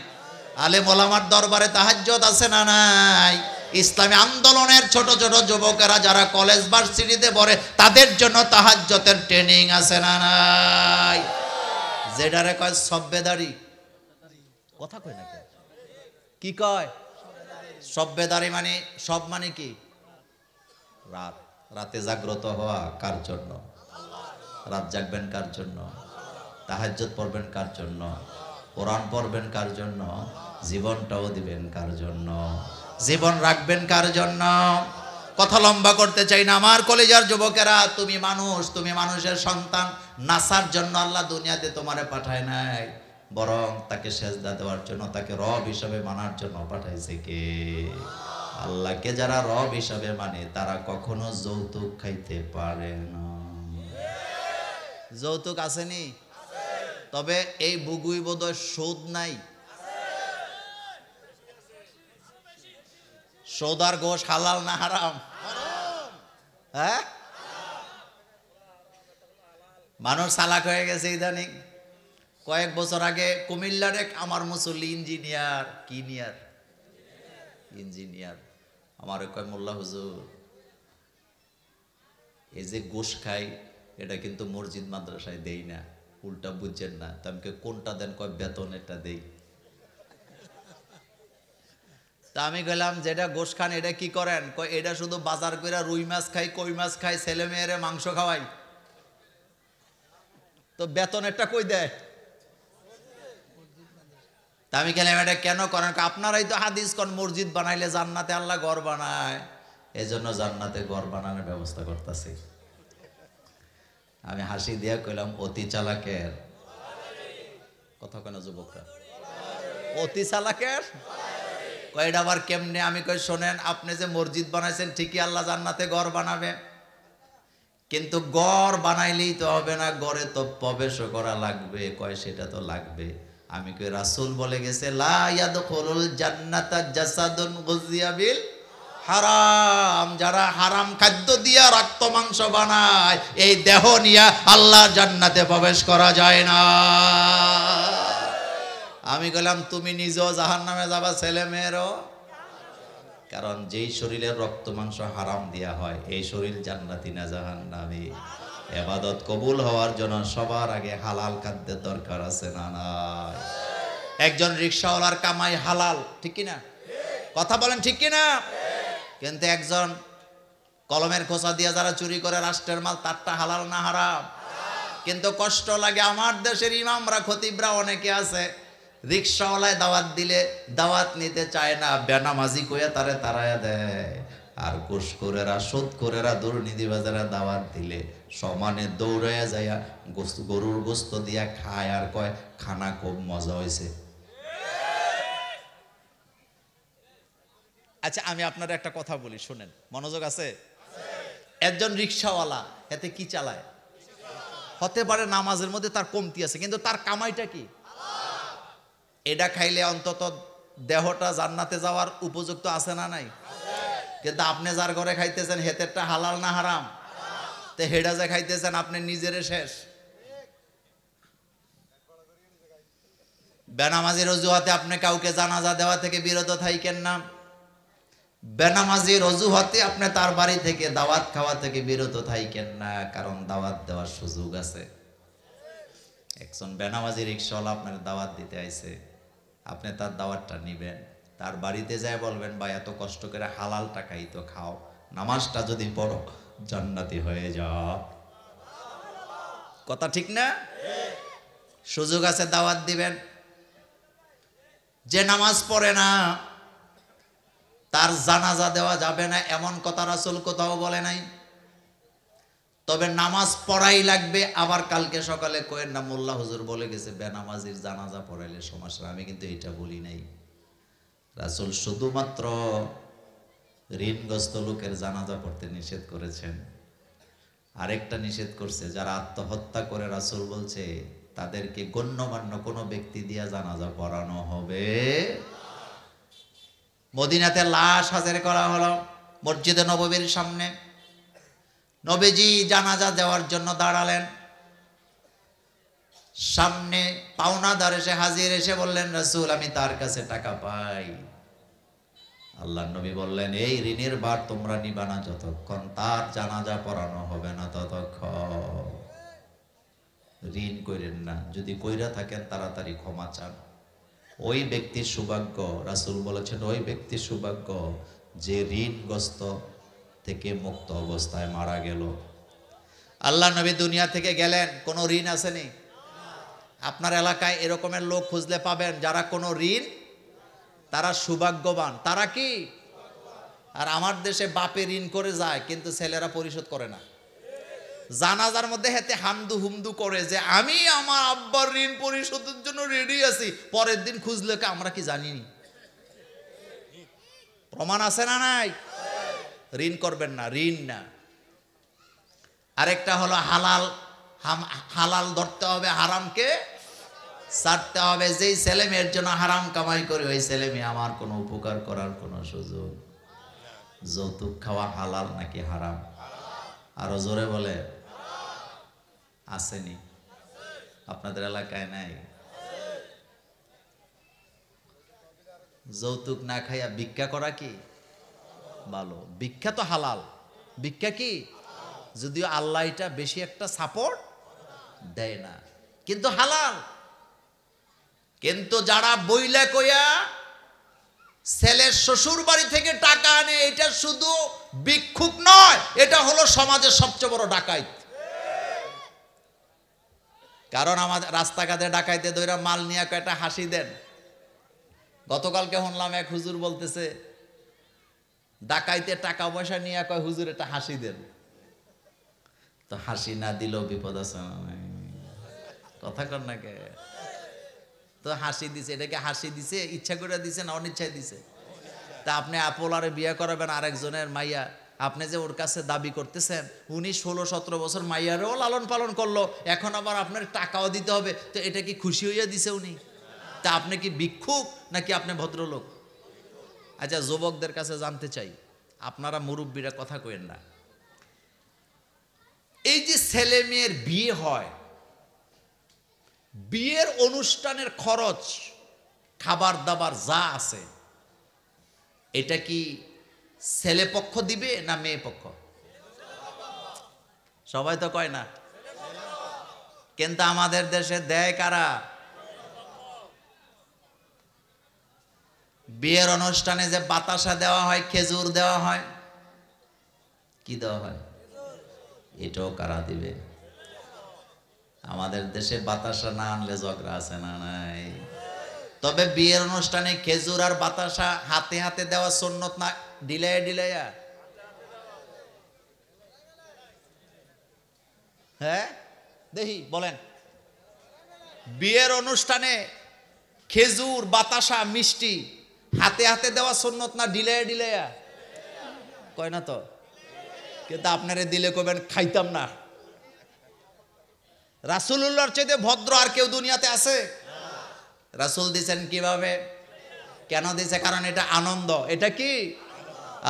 আলেম ওলামার দরবারে তাহাজ্জুদ আছে না নাই? ইসলামী আন্দোলনের ছোট ছোট যুবকেরা যারা কলেজ ভার্সিটিতে পড়ে, তাদের জন্য তাহাজ্জুদের ট্রেনিং আছে না নাই? যেটারে কয় সব্বেদারি, কথা কয় না কেন? কি কয়? সব্বেদারি মানে সব মানে কি? রাত। রাতে জাগ্রত হওয়া কার জন্য? রাত জাগবেন কার জন্য? তাহাজ্জুদ পড়বেন কার জন্য? কোরআন পড়বেন কার জন্য? জীবনটাও দিবেন কার জন্য? জীবন রাখবেন কার জন্য? কথা লম্বা করতে চাই না আমার কলেজের যুবকেরা, তুমি মানুষ, তুমি মানুষের সন্তান। নাসার জন্য আল্লাহ দুনিয়াতে তোমারে পাঠায় নাই, বরং তাকে সেজদা দেওয়ার জন্য, তাকে রব হিসাবে মানার জন্য পাঠাইছে কে? আল্লাহকে যারা রব হিসাবে মানে তারা কখনো যৌতুক খাইতে পারে না। যৌতুক আসেনি? তবে এই বুগুই বোধহয় সুদ নাই। সৌদার গোশ হালাল না হারাম? হ্যাঁ, মানুষ চালাক হয়ে গেছে ইদানিং। কয়েক বছর আগে কুমিল্লার এক আমার মুসল্লি ইঞ্জিনিয়ার, ইঞ্জিনিয়ার আমার কয়, মোল্লা হুজুর এই যে গোশ খাই এটা কিন্তু মসজিদ মাদ্রাসায় দেই না, উল্টা বুঝছেন না। তা আমি কোনটা দেন? কয় বেতন এটা দেই। তা আমি গেলাম, যেটা গোশ খান এটা কি করেন? কয় এটা শুধু বাজার করে রুই মাছ খাই, কই মাছ খাই, ছেলে মেয়েরে মাংস খাওয়াই। তো বেতনেরটা কই দেয়? তা আমি গেলাম, এটা কেন করেন? আপনারাই তো হাদিস কোন মসজিদ বানাইলে জান্নাতে আল্লাহ ঘর বানায়, এজন্য জান্নাতে ঘর বানানোর ব্যবস্থা করতেছি। আমি হাসি দিয়া কইলাম, অতি চালাকের কথা কেন যুবকরা? অতি চালাকের কয়টা আবার কেমনে? আমি কই শোনেন, আপনি যে মসজিদ বানাইছেন ঠিকই আল্লাহ জান্নাতে ঘর বানাবে, কিন্তু ঘর বানাইলেই তো হবে না, ঘরে তো প্রবেশও করা লাগবে। কয় সেটা তো লাগবে। আমি কই রাসূল বলে গেছে, লা ইয়াদখুলুল জান্নাতা জাসাদুন গুযিয়া বিল হারাম। যারা হারাম খাদ্য দিয়া রক্ত মাংস বানায়, এই দেহ নিয়ে আল্লাহ জান্নাতে প্রবেশ করা যায় না। আমি বললাম, তুমি নিজেও জাহান্নামে যাবা, ছেলে মেয়েরও। কারণ যেই শরীরের রক্ত মাংস হারাম দেয়া হয়, এই শরীর জান্নাতি না জাহান্নামী। ইবাদত কবুল হওয়ার জন্য সবার আগে হালাল খাদ্যের দরকার আছে না নাই? একজন রিকশাওয়ালার কামাই হালাল, ঠিক কি না? কথা বলেন ঠিক কি না? কিন্তু একজন কলমের খোসা দিয়ে যারা চুরি করে রাষ্ট্রের মাল, তারটা হালাল না হারাম? কিন্তু কষ্ট লাগে, আমার দেশের ইমামরা খতিবরা অনেকে আছে, রিকশাওয়ালায় দাওয়াত দিলে দাওয়াত নিতে চায় না, বেনামাজি কইয়া তারে তারায়া দেয়। আর ঘুষখোরেরা, সুদখোরেরা, দুর্নীতিবাজারা দাওয়াত দিলে সমানে দৌড়াইয়া যাইয়া গরুর গোস্ত দিয়া খায় আর কয় খানা খুব মজা হয়েছে। আচ্ছা, আমি আপনার একটা কথা বলি, শুনেন, মনোযোগ আছে? একজন রিকশাওয়ালা এতে কি চালায়? হতে পারে নামাজের মধ্যে তার কমতি আছে, কিন্তু তার কামাইটা কি? এটা খাইলে অন্তত দেহটা জান্নাতে যাওয়ার উপযুক্ত আছে না নাই? কিন্তু আপনি যার ঘরে খাইতেছেন হেতেরটা হালাল না হারাম? তে হেডা যে খাইতেছেন আপনি নিজেরে শেষ। বেনামাজির অজুহাতে আপনি কাউকে জানাজা দেওয়া থেকে বিরত থাকেন না। বেনামাজির অজুহাতে আপনি তার বাড়ি থেকে দাওয়াত খাওয়া থেকে বিরত থাকেন না, কারণ দাওয়াত দেওয়ার সুযোগ আছে। একজন বেনামাজি রিকশাওয়ালা আপনার দাওয়াত দিতে আইছে, আপনি তার দাওয়াতটা নিবেন, তার বাড়িতে যায় বলবেন, ভাই এত কষ্ট করে হালাল টাকাই তো খাও, নামাজটা যদি পড়ো জান্নাতি হয়ে যাও। কথা ঠিক না? সুযোগ আছে, দাওয়াত দিবেন। যে নামাজ পড়ে না তার জানাজা দেওয়া যাবে না, এমন কথা রাসূল কোথাও বলে নাই। তবে নামাজ পড়াই লাগবে। আবার কালকে সকালে কয়েন না, মোল্লা হুজুর বলে গেছে বেনামাজির জানাজা পড়াইলে সমস্যা। আমি কিন্তু এটা বলি নাই। রাসূল শুধুমাত্র ঋণগ্রস্ত লোকের জানাজা পড়তে নিষেধ করেছেন। আরেকটা নিষেধ করছে, যারা আত্মহত্যা করে রাসূল বলছে তাদেরকে গণ্যমান্য কোনো ব্যক্তি দিয়া জানাজা পড়ানো হবে। মদিনাতে লাশ হাজির করা হলো মসজিদে নববীর সামনে। নবীজি জানাজা দেওয়ার জন্য দাঁড়ালেন। সামনে পাওনাদার এসে হাজির, এসে বললেন, রাসূল আমি তার কাছে টাকা পাই। আল্লাহর নবী বললেন, এই ঋণের ভার তোমরা নিবা না যতক্ষণ তার জানাজা পড়ানো হবে না ততক্ষণ। ঋণ কইরেন না, যদি কইরা থাকেন তাড়াতাড়ি ক্ষমা চান। ওই ব্যক্তির সৌভাগ্য, রাসূল বলেছেন ওই ব্যক্তির সৌভাগ্য যে ঋণগ্রস্ত থেকে মুক্ত অবস্থায় মারা গেল। আল্লাহ নবী দুনিয়া থেকে গেলেন, কোনো ঋণ আসেনি। আপনার এলাকায় এরকমের লোক খুঁজলে পাবেন যারা কোনো ঋণ, তারা সৌভাগ্যবান। তারা কি? আর আমার দেশে বাপে ঋণ করে যায় কিন্তু ছেলেরা পরিশোধ করে না। জানাজার মধ্যে হেতে হামদু হুমদু করে যে আমি আমার আব্বার ঋণ পরিশোধের জন্য রেডি আছি, পরের দিন খুঁজলে আমরা কি জানিনি? প্রমাণ আছে না নাই? ঋণ করবেন না, ঋণ না। আরেকটা হলো হালাল। হালাল ধরতে হবে, হারামকে ছাড়তে হবে। যেই ছেলে মেয়ের জন্য হারাম কামাই করে ওই ছেলে মেয়ে আমার কোনো উপকার করার কোনো সুযোগ। যৌতুক খাওয়া হালাল নাকি হারাম? আরো জোরে বলে। আসেনি? আপনাদের এলাকায় নাই? যৌতুক না খাইয়া ভিক্ষা করা কি ভালো? ভিক্ষা তো হালাল, ভিক্ষা কি, যদিও আল্লাহ এটা বেশি একটা সাপোর্ট দেয় না, কিন্তু হালাল। কিন্তু যারা বইলা কইয়া ছেলের শ্বশুর বাড়ি থেকে টাকা আনে, এটা শুধু ভিক্ষুক নয়, এটা হলো সমাজের সবচেয়ে বড় ডাকাইত। কারণ আমাদের রাস্তাঘাটে ডাকাইতে ধইরা মাল নিয়ে কয়টা হাসি দেন। গতকালকে শুনলাম এক হুজুর বলতেছে, ডাকাইতে টাকা পয়সা নিয়ে কয় হুজুর একটা হাসি দেন। তো হাসি না দিলেও বিপদ আছে, কথা কর না কে? তো হাসি দিছে, এটাকে হাসি দিছে ইচ্ছা করে দিছে না অনিচ্ছায় দিছে? তা আপনি আপোলারে বিয়ে করাবেন আরেকজনের মাইয়া, আপনি যে ওর কাছে দাবি করতেছেন উনি 16-17 বছর মাইয়ারেও লালন পালন করলো, এখন আবার আপনার টাকাও দিতে হবে, তো এটা কি খুশি হইয়া দিছে উনি? তা আপনি কি ভিক্ষুক নাকি আপনি ভদ্রলোক? আচ্ছা, যুবকদের কাছে জানতে চাই, আপনারা মুরব্বীরা কথা কইেন না, এই যে ছেলে মেয়ের বিয়ে হয়, বিয়ের অনুষ্ঠানের খরচ, খাবার দাবার যা আছে, এটা কি ছেলে পক্ষ দিবে না মেয়ে পক্ষ? সবাই তো কয় না, কিন্তু আমাদের দেশে দেয় কারা? বিয়ের অনুষ্ঠানে যে বাতাসা দেওয়া হয়, খেজুর দেওয়া হয়, কি দেওয়া হয়, এটাও কারা দিবে? আমাদের দেশে বাতাসা না আনলে ঝগড়া আছে না নাই? তবে বিয়ের অনুষ্ঠানে খেজুর আর বাতাসা হাতে হাতে দেওয়া সুন্নত না, ডিলাইয়া ডিলাইয়া? হ্যাঁ দেখি বলেন, বিয়ের অনুষ্ঠানে খেজুর বাতাসা মিষ্টি হাতে হাতে দেওয়া সুন্নত না ডিলাইয়া ডিলাইয়া? কয় না তো। কিন্তু আপনারে দিলে কবেন খাইতাম না। রাসূলুল্লাহর চাইতে ভদ্র আর কেউ দুনিয়াতে আছে? রাসূল দিছেন কিভাবে, কেন দিছে? কারণ এটা আনন্দ। এটা কি?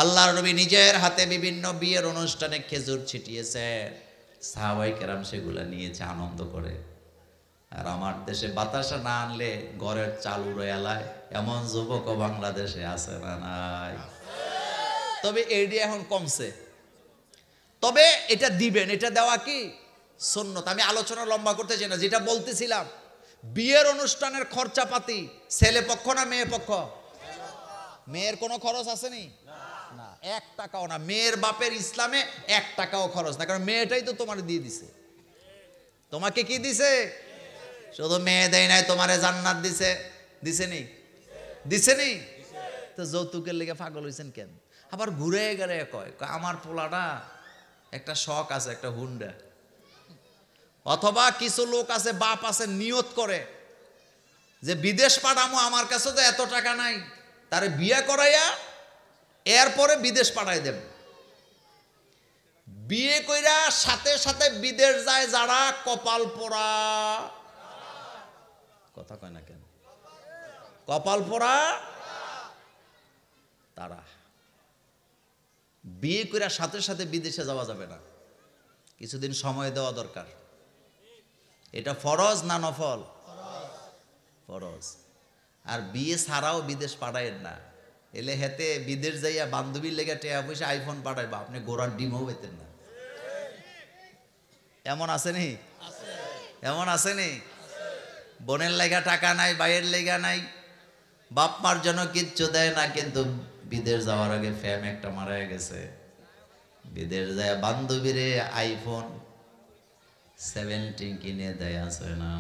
আল্লাহর নবী নিজের হাতে বিভিন্ন বিয়ের অনুষ্ঠানে খেজুর ছিটিয়েছে, সাহাবায়ে কেরাম সেগুলা নিয়েছে আনন্দ করে। আর আমার দেশে বাতাসা না আনলে ঘরের চাল উড়ে এলায়, এমন যুবকও বাংলাদেশে আছে না নাই? তবে এইটা এখন কমছে। তবে এটা দিবেন, এটা দেওয়া কি সুন্নত। আমি আলোচনা লম্বা করতে চাই না, যেটা বলতেছিলাম, বিয়ের অনুষ্ঠানের খরচাপাতি ছেলে পক্ষ না মেয়ে পক্ষ? মেয়ের কোনো খরচ আসেনি না, 1 টাকাও না। মেয়ের বাপের ইসলামে 1 টাকাও খরচ না, কারণ মেয়েটাই তো তোমার দিয়ে দিছে। তোমাকে কি দিছে? শুধু মেয়ে দেয় নাই, তোমারে জান্নাত দিছে। দিছেনি? দিছেনি? তো যৌতুকের লেগে পাগল হইছেন কেন? আবার ঘুরে গেলে কয় আমার পোলাটা একটা শখ আছে, একটা হুন্ডা। অথবা কিছু লোক আছে, বাপ আছে, নিয়ত করে যে বিদেশ পাঠামো, আমার কাছে তো এত টাকা নাই, তারে বিয়ে করাইয়া এরপরে বিদেশ পাঠাই দেব। বিয়ে কইরা সাথে সাথে বিদেশ যায় যারা, কপাল পোড়া। কথা কয় না কেন? কপাল পোড়া তারা। বিয়ে কইরা সাথে সাথে বিদেশে যাওয়া যাবে না, কিছুদিন সময় দেওয়া দরকার। এটা ফরজ না নফল? ফরজ। আর বিয়ে ছাড়াও বিদেশ পাঠাইেন না, এলে হেতে বিদেশ যাইয়া বান্ধবীর লেগে টেয়া পয়সা আইফোন পাঠাইবা, আপনি গোড়ার ডিমও পেতেন না। এমন আসেনি? এমন আসেনি? বোনের লেগা টাকা নাই, ভাইয়ের লেগা নাই, বাপ মার জন্য কিচ্ছু দেয় না, কিন্তু বিদেশ যাওয়ার আগে ফ্যাম একটা মারা গেছে। বিদেশ যায় বান্ধবীরে আইফোন 17 কিনে দেয়, আছে না?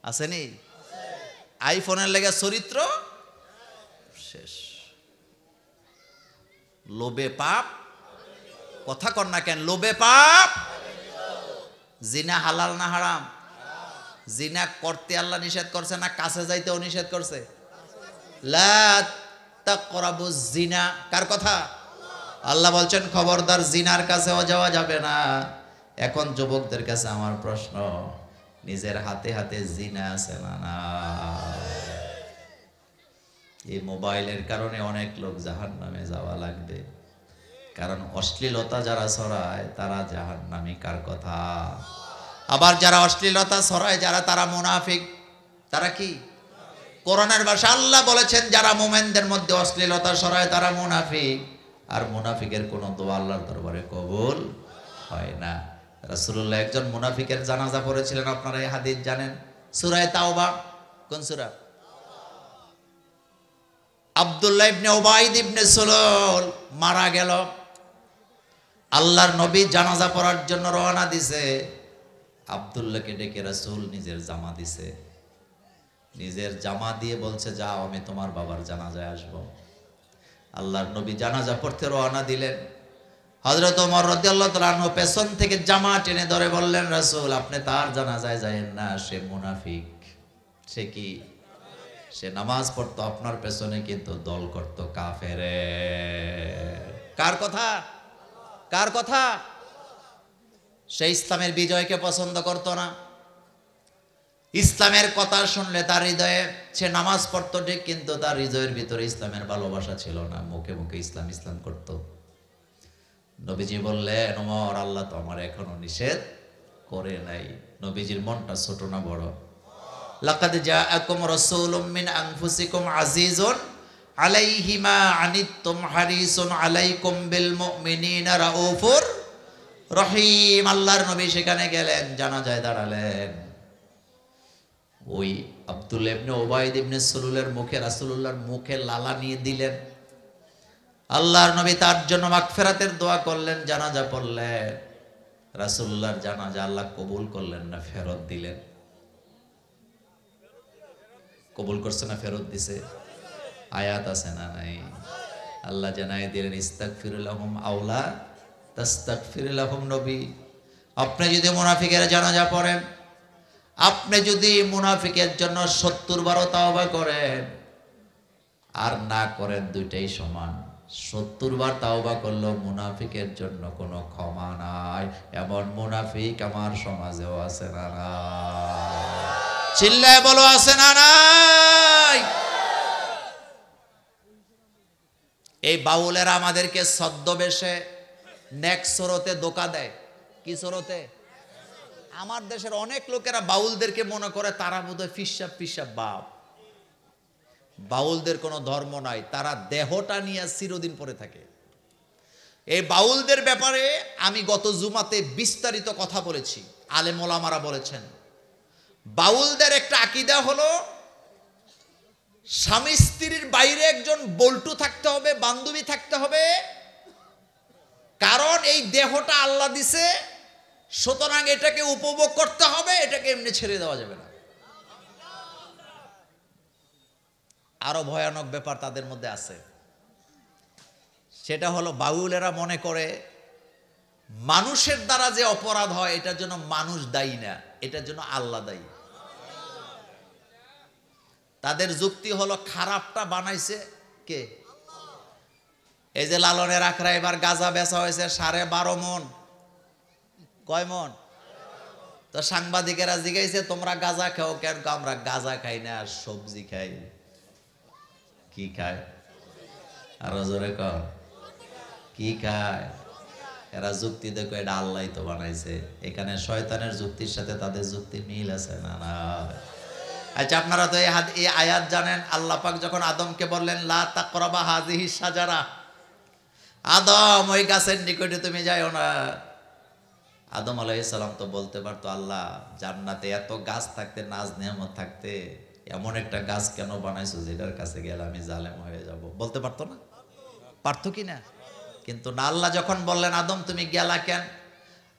আসেনি? আইফোনের লেগে চরিত্র শেষ। লোভে পাপ, কথা কর না কেন? লোভে পাপ। জিনা হালাল না হারাম? জিনা করতে আল্লাহ নিষেধ করছে না কাছে যাইতেও নিষেধ করছে? লা তাকরাবুজ জিনা, কার কথা? আল্লাহ বলছেন খবরদার জিনার কাছেও যাওয়া যাবে না। এখন যুবকদের কাছে আমার প্রশ্ন, নিজের হাতে হাতে জিনা আছে না? না। এই মোবাইলের কারণে অনেক লোক জাহান্নামে যাওয়া লাগবে, কারণ অশ্লীলতা যারা ছড়ায় তারা জাহান্নামী। কার কথা? আবার যারা অশ্লীলতা ছড়ায় যারা, তারা মুনাফিক। তারা কি? কোরআনের ভাষা আল্লাহ বলেছেন যারা মুমিনদের মধ্যে অশ্লীলতা ছড়ায় তারা মুনাফিক। আর মুনাফিকের কোনো দোয়া আল্লাহর দরবারে কবুল হয় না। রাসূলুল্লাহ একজন মুনাফিকের জানাজা পড়েছিলেন, আপনারা এই হাদিস জানেন, সূরা তাওবা। কোন সূরা? আব্দুল্লাহ ইবনে উবাইদ ইবনে সুলুল মারা গেল। আল্লাহর নবী জানাজা পড়ার জন্য রওনা দিছে। আব্দুল্লাহকে ডেকে রাসূল নিজের জামা দিছে, নিজের জামা দিয়ে বলছে যাও আমি তোমার বাবার জানাজায় আসব। আল্লাহর নবী জানাজা পড়তে রওনা দিলেন। হযরত ওমর রাদিয়াল্লাহু তাআলা আনহু পেছন থেকে জামা টেনে ধরে বললেন, রাসূল আপনি তার জানাজায় যায়েন না, সে মুনাফিক। সে কি? সে নামাজ পড়তো, আপনার পেছনে কিন্তু দল করতো কাফেরে। কার কথা? কার কথা? সে ইসলামের বিজয়কে পছন্দ করতো না। ইসলামের কথা শুনলে তার হৃদয়ে, সে নামাজ পড়তো ঠিক, কিন্তু তার হৃদয়ের ভিতরে ইসলামের ভালোবাসা ছিল না। মুখে মুখে ইসলাম ইসলাম করতো। নবীজি বললেন, ওমর আল্লাহ তো আমার এখনো নিষেধ করে নাই। নবীজির মনটা ছোট না বড়? লাকাদ জাআকুম রাসূলুম মিন আনফুসিকুম আজিজুন আলাইহি মা আনিতুম হারিসুন আলাইকুম বিল মুমিনিনা রাউফুর রহিম। আল্লাহর নবী সেখানে গেলেন, জানাজায় দাঁড়ালেন। ওই আব্দুল্লাহ ইবনে উবাইদ ইবনে সুলুলের মুখে রাসূলুল্লাহর মুখে লালা নিয়ে দিলেন। আল্লাহর নবী তার জন্য মাগফিরাতের দোয়া করলেন, জানাজা পড়লেন। রাসূলুল্লাহর জানাজা আল্লাহ কবুল করলেন না, ফেরত দিলেন। কবুল করছে না ফেরত দিছে? আয়াত আছে না নাই? আল্লাহ জানাই দিলেন, ইস্তাগফির লাহুম আওলা তাস্তাগফির লাহুম। নবী আপনি যদি মুনাফিকের জানাজা পড়েন, আপনি যদি মুনাফিকের জন্য 70 বার তাওবা করেন আর না করেন, দুইটাই সমান। 70 বার তাওবা করলেও মুনাফিকের জন্য কোনো ক্ষমা নাই। এমন মুনাফিক আমার সমাজেও আছে না নাই? চিল্লায় বলো, আছে না নাই? এই বাউলেরা আমাদেরকে ছদ্মবেশে নেক সুরতে ধোঁকা দেয়। কি সুরতে? আমার দেশের অনেক লোকেরা বাউলদেরকে মনে করে তারা বোধহয় ফিসাব পিসাব বাপ। বাউলদের কোনো ধর্ম নাই, তারা দেহটা নিয়ে চিরদিন পড়ে থাকে। এই বাউলদের ব্যাপারে আমি গত জুমাতে বিস্তারিত কথা বলেছি। আলেম ওলামারা বলেছেন, বাউলদের একটা আকীদা হলো স্বামী স্ত্রীর বাইরে একজন বল্টু থাকতে হবে, বান্ধবী থাকতে হবে, কারণ এই দেহটা আল্লাহ দিছে, সুতরাং এটাকে উপভোগ করতে হবে, এটাকে এমনি ছেড়ে দেওয়া যাবে না। আরো ভয়ানক ব্যাপার তাদের মধ্যে আছে, সেটা হলো বাউলেরা মনে করে মানুষের দ্বারা যে অপরাধ হয় এটার জন্য মানুষ দায়ী না, এটার জন্য আল্লাহ দায়ী। তাদের যুক্তি হলো খারাপটা বানাইছে কে? এই যে লালনের আখড়া এবার গাঁজা বেচা হয়েছে 12.5 মণ। কয় মণ? তো সাংবাদিকেরা জিজ্ঞাসা, তোমরা গাঁজা খাও কেন? আমরা গাঁজা খাই না, সবজি খাই। কি খায়? আরো জোরে কর, কি খায়? এরা যুক্তি দেখো, এটা আল্লাহ তো বানাইছে। এখানে শয়তানের যুক্তির সাথে তাদের যুক্তি মিল আছে না? না। আচ্ছা, আপনারা তো এই আয়াত জানেন। আল্লাহ পাক যখন আদমকে বললেন লা তাকরাবা হাযিহি শাজারা, আদম ওই গাছের নিকটে তুমি যাও না। আদম আলাইহিস সালাম তো বলতে পারতো, আল্লাহ জান্নাতে এত গাছ থাকতে, নাজ নিয়ামত থাকতে, এমন একটা গাছ কেন বানাইছো যেটার কাছে গেলে আমি জালেম হয়ে যাব? বলতে পারতো না? পারতো কি না? কিন্তু না, আল্লাহ যখন বললেন আদম তুমি গেলা কেন,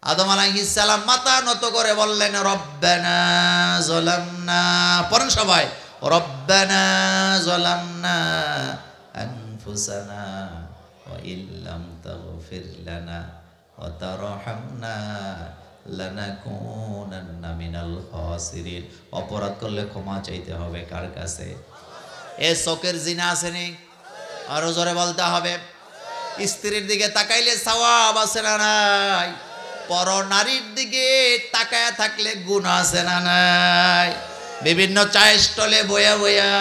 আদম আলাইহিস সালাম মাথা নত করে বললেন রব্বানা যালামনা। পড়েন সবাই, রব্বানা যালামনা আনফুসানা ওয়া ইল্লাম তাগফির লানা ওয়া তারহামনা লানাকুনান্না মিনাল খাসিরিন। অপরাধ করলে ক্ষমা চাইতে হবে কার কাছে? এ চোখের জিনা আসেনি? আরো জোরে বলতে হবে। স্ত্রীর দিকে তাকাইলে সওয়াব আছে না নাই? পর নারীর দিকে তাকায় থাকলে গুনাহ আছে না নাই? বিভিন্ন চায়ের স্টলে বয়া বয়া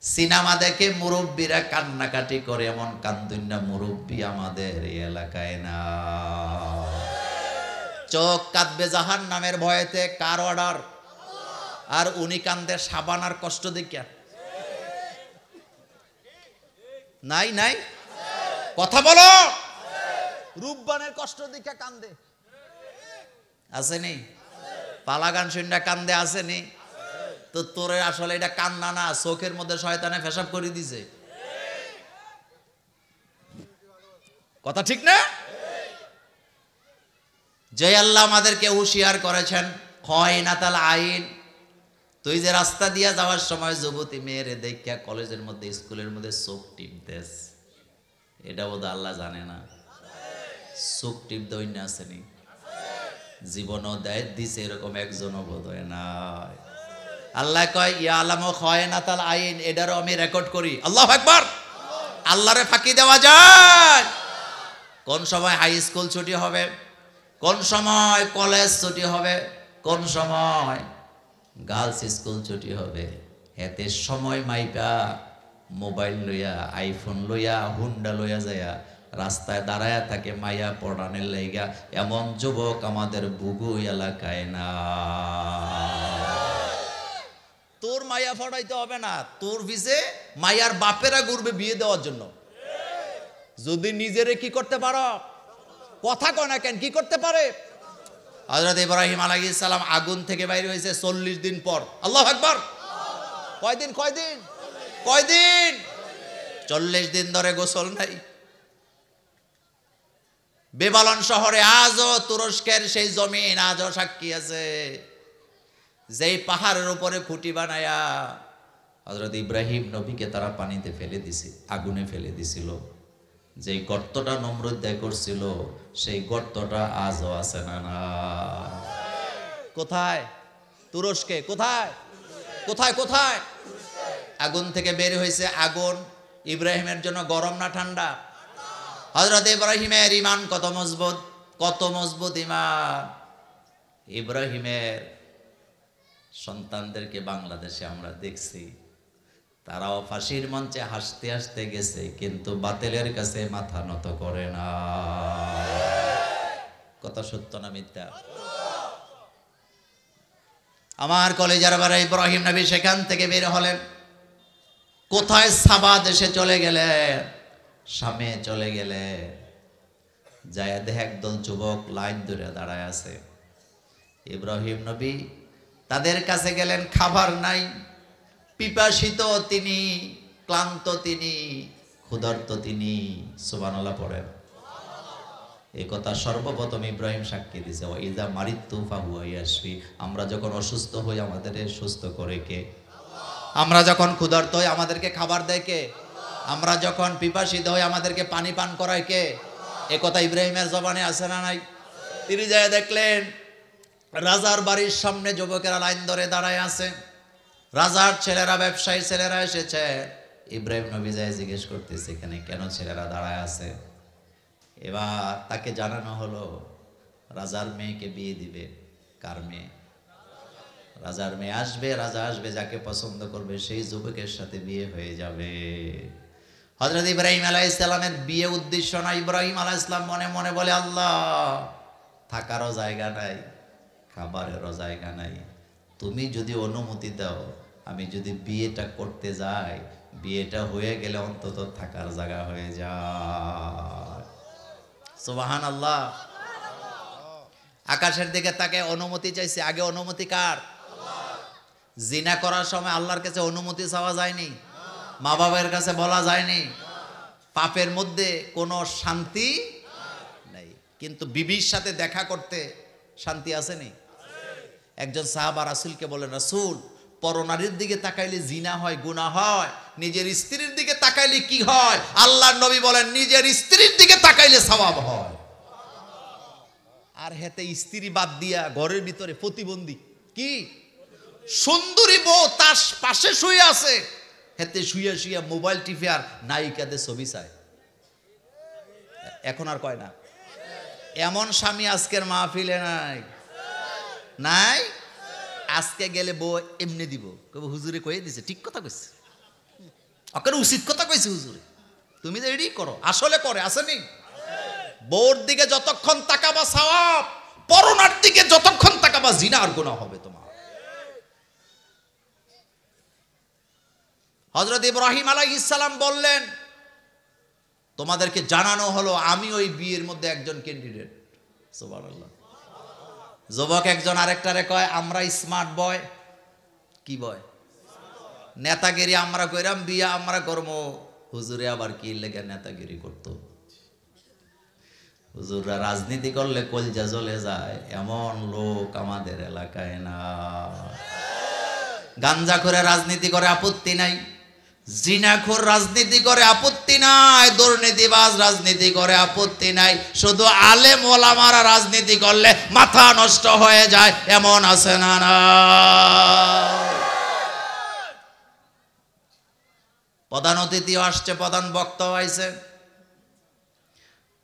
সিনেমা দেখে মুরব্বীরা কান্নাকাটি করে, এমন কান্দুন্না মুরব্বী আমাদের এই এলাকায় না। চোখ কাঁদবে জাহান্নামের ভয়েতে, কার অর্ডার? আর উনি কান্দে সাবানার কষ্ট দেখিয়া। নাই নাই কথা বলো, রূপবানের কষ্ট দেখিয়া কান্দে আসেনি? পালা গান শুননা কান্দে আসেনি? তো তোরে আসলে এটা কান্না না, চোখের মধ্যে শয়তানে পেশাব করে দিছে। কথা ঠিক না? যে আল্লাহ আমাদেরকে হুঁশিয়ার করেছেন, খায়নাতুল আইন, তুই যে রাস্তা দিয়া যাওয়ার সময় যুবতী মেয়েরে দেখিয়া কলেজের মধ্যে স্কুলের মধ্যে চোখ টিপতেস, এটা বোধহয় আল্লাহ জানে না। চোখ টিপ দৈন্য আসেনি, জীবনও দেয় দিছে এরকম একজনও বোধ হয় নাই। আল্লাহ কয় ইয়া আলামু খায়নাতুল আইন, এটারও আমি রেকর্ড করি। আল্লাহু আকবার। আল্লাহরে ফাঁকি দেওয়া যায়? কোন সময় হাই স্কুল ছুটি হবে, কোন সময় কলেজ ছুটি হবে, কোন সময় গার্লস স্কুল ছুটি হবে, এতে সময় মাইপা মোবাইল লইয়া, আইফোন লইয়া, হুন্ডা লইয়া যায়া রাস্তায় দাঁড়ায়া থাকে মাইয়া পড়ানের লাইগা। এমন যুবক আমাদের বুগু এলাকায় না। তোর মাইয়া পড়াইতে হবে না, তোর ভিসে মাইয়ার বাপেরা ঘুরবে বিয়ে দেওয়ার জন্য। যদি নিজেরে কি করতে পারো, কথা কয় না কেন, কি করতে পারে? হযরত ইব্রাহিম আলাইহিস সালাম আগুন থেকে বাইর হয়েছে 40 দিন পর। আল্লাহু আকবার। কয়দিন? 40 দিন ধরে গোসল নাই। বেবালন শহরে আজও তুরস্কের সেই জমিন আজও সাক্ষী আছে, যেই পাহাড়ের উপরে খুঁটি বানায়া হযরত ইব্রাহিম নবীকে তারা পানিতে ফেলে দিছে, আগুনে ফেলে দিছিল। যেই গর্তটা নমরুদ দেয় করছিল, সেই গর্তটা আজও আছে না? না। কোথায়? তুরস্কে। কোথায়? আগুন থেকে বের হয়েছে। আগুন ইব্রাহিমের জন্য গরম না ঠান্ডা? হযরত ইব্রাহিমের ঈমান কত মজবুত ঈমান। ইব্রাহিমের সন্তানদেরকে বাংলাদেশে আমরা দেখছি, তারাও ফাঁসির মঞ্চে হাসতে হাসতে গেছে, কিন্তু বাতিলের কাছে মাথা নত করে না। কথা সত্য না মিথ্যা? আমার কলেজার বাড়ি ইব্রাহিম নবী সেখান থেকে বের হলেন। কোথায়? সাবা দেশে চলে গেলেন, শামে চলে গেলেন। যায় দেখে একদল যুবক লাইন ধরে দাঁড়ায় আছে। ইব্রাহিম নবী তাদের কাছে গেলেন, খাবার নাই, পিপাসিত তিনি, ক্লান্ত তিনি, ক্ষুধার্ত তিনি। সুবহানাল্লাহ পড়েন। এই কথা সর্বপ্রথম ইব্রাহিম সাক্ষী দিয়েছে, ওয়াইদা মারিতু ফাহুয়া ইয়াশফি। আমরা যখন অসুস্থ হই আমাদের সুস্থ করে কে? আমরা যখন ক্ষুধার্ত হই আমাদেরকে খাবার দেয় কে? আমরা যখন পিপাসিত হই আমাদেরকে পানি পান করায় কে? এ কথা ইব্রাহিমের জবানে আছে না নাই? তিনি যায় দেখলেন রাজার বাড়ির সামনে যুবকেরা লাইন ধরে দাঁড়ায় আছে। রাজার ছেলেরা, ব্যবসায়ী ছেলেরা এসেছে। ইব্রাহিম নবী যায় জিজ্ঞেস করতেছে এখানে কেন ছেলেরা দাঁড়ায় আছে। এবার তাকে জানানো হলো রাজার মেয়েকে বিয়ে দিবে। কার মেয়ে? রাজার মেয়ে আসবে, রাজা আসবে, যাকে পছন্দ করবে সেই যুবকের সাথে বিয়ে হয়ে যাবে। হযরত ইব্রাহিম আলাইহিস সালামের বিয়ে উদ্দেশ্য না। ইব্রাহিম আলাইহিস সালাম মনে মনে বলে, আল্লাহ, থাকারও জায়গা নাই, খাবারেরও জায়গা নাই, তুমি যদি অনুমতি দাও, আমি যদি বিয়েটা করতে যাই, বিয়েটা হয়ে গেলে অন্তত থাকার জায়গা হয়ে যায়। সুবহানাল্লাহ। আকাশের দিকে তাকে অনুমতি চাইছে। আগে অনুমতি কার? জিনা করার সময় আল্লাহর কাছে অনুমতি চাওয়া যায়নি, মা বাবার কাছে বলা যায়নি। পাপের মধ্যে কোনো শান্তি নাই, কিন্তু বিবির সাথে দেখা করতে শান্তি আসেনি। একজন সাহাবা রাসূলকে বলেন, রাসূল, পরনারীর দিকে তাকাইলে জিনা হয়, গুনাহ হয়, নিজের স্ত্রীর দিকে তাকাইলে কি হয়? আল্লাহর নবী বলেন, নিজের স্ত্রীর দিকে তাকাইলে সওয়াব হয়। আর হেতে স্ত্রী বাদ দিয়া ঘরের ভিতরে প্রতিবন্ধী, কি সুন্দরী বউ তার পাশে শুয়ে আছে, হেতে শুয়ে শুয়ে মোবাইল টিপে আর নায়িকাদের ছবি চায়। এখন আর কয় না? এমন স্বামী আজকের মাহফিলে নাই? আজকে গেলে বউ এমনি দিব, কবে হুজুরে কয়ে দিছে, ঠিক কথা কইছে। ওকে উচিত কথা কইছে হুজুরে, তুমি তো এটাই করো, আসলে করে আসেনি। বউর দিকে যতক্ষণ তাকাবা সওয়াব, পরনার দিকে যতক্ষণ তাকাবা জিনা আর গুনাহ হবে তোমার। হযরত ইব্রাহিম আলাইহিস সালাম বললেন, তোমাদেরকে জানানো হলো আমি ওই বিয়ের মধ্যে একজন ক্যান্ডিডেট। সুবহানাল্লাহ। যুবক একজন আরেকটারে কয় আমরা স্মার্ট বয়। কি বয়? নেতাগিরি আমরা কইরাম, বিয়া আমরা করবো। হুজুরে আবার কি লেগে নেতাগিরি করতো? হুজুররা রাজনীতি করলে কলজা জ্বলে যায়, এমন লোক আমাদের এলাকায় না। গাঞ্জা করে রাজনীতি করে আপত্তি নাই, জিনাখোর রাজনীতি করে আপত্তি নাই, দুর্নীতিবাজ রাজনীতি করে আপত্তি নাই, শুধু আলেম ওলামারা রাজনীতি করলে মাথা নষ্ট হয়ে যায়, এমন আছে না? না, প্রধান অতিথিও আসছে, প্রধান বক্তাও আইছে।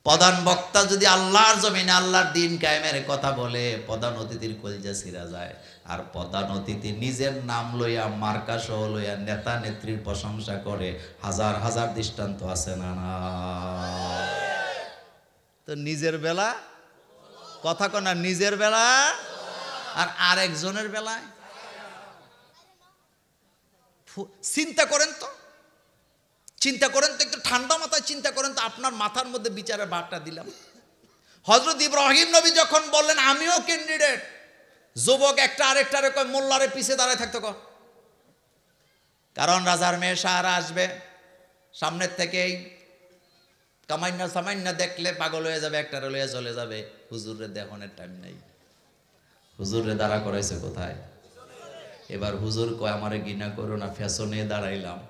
প্রধান বক্তা যদি আল্লাহর জমিনে আল্লাহর দিন কায়েমের কথা বলে, প্রধান অতিথির কলিজা ছিঁড়া যায়। আর প্রধান অতিথি নিজের নাম লইয়া, মার্কা সহ লইয়া নেতা নেত্রীর প্রশংসা করে, হাজার হাজার দৃষ্টান্ত আছে না? না, তো নিজের বেলা কথা কনা, নিজের বেলা আর আরেকজনের বেলায় চিন্তা করেন তো, চিন্তা করেন তো, একটু ঠান্ডা মাথায় চিন্তা করেন তো। আপনার মাথার মধ্যে বিচারের ভারটা দিলাম। হযরত ইব্রাহিম নবী যখন বললেন আমিও ক্যান্ডিডেট, যুবক একটা আরেকটারে কয় মোল্লারে পিছে দাঁড়ায় থাকতো ক, কারণ রাজার মেয়ে সাহারা আসবে সামনের থেকেই, কামাইনা সামাইনা দেখলে পাগল হয়ে যাবে, একটারে লইয়া চলে যাবে। হুজুরে দেখানোর টাইম নাই, হুজুরে দাঁড়া করাইছে কোথায়? এবার হুজুর কয় আমারে ঘৃণা করো না, ফ্যাশনে দাঁড়াইলাম,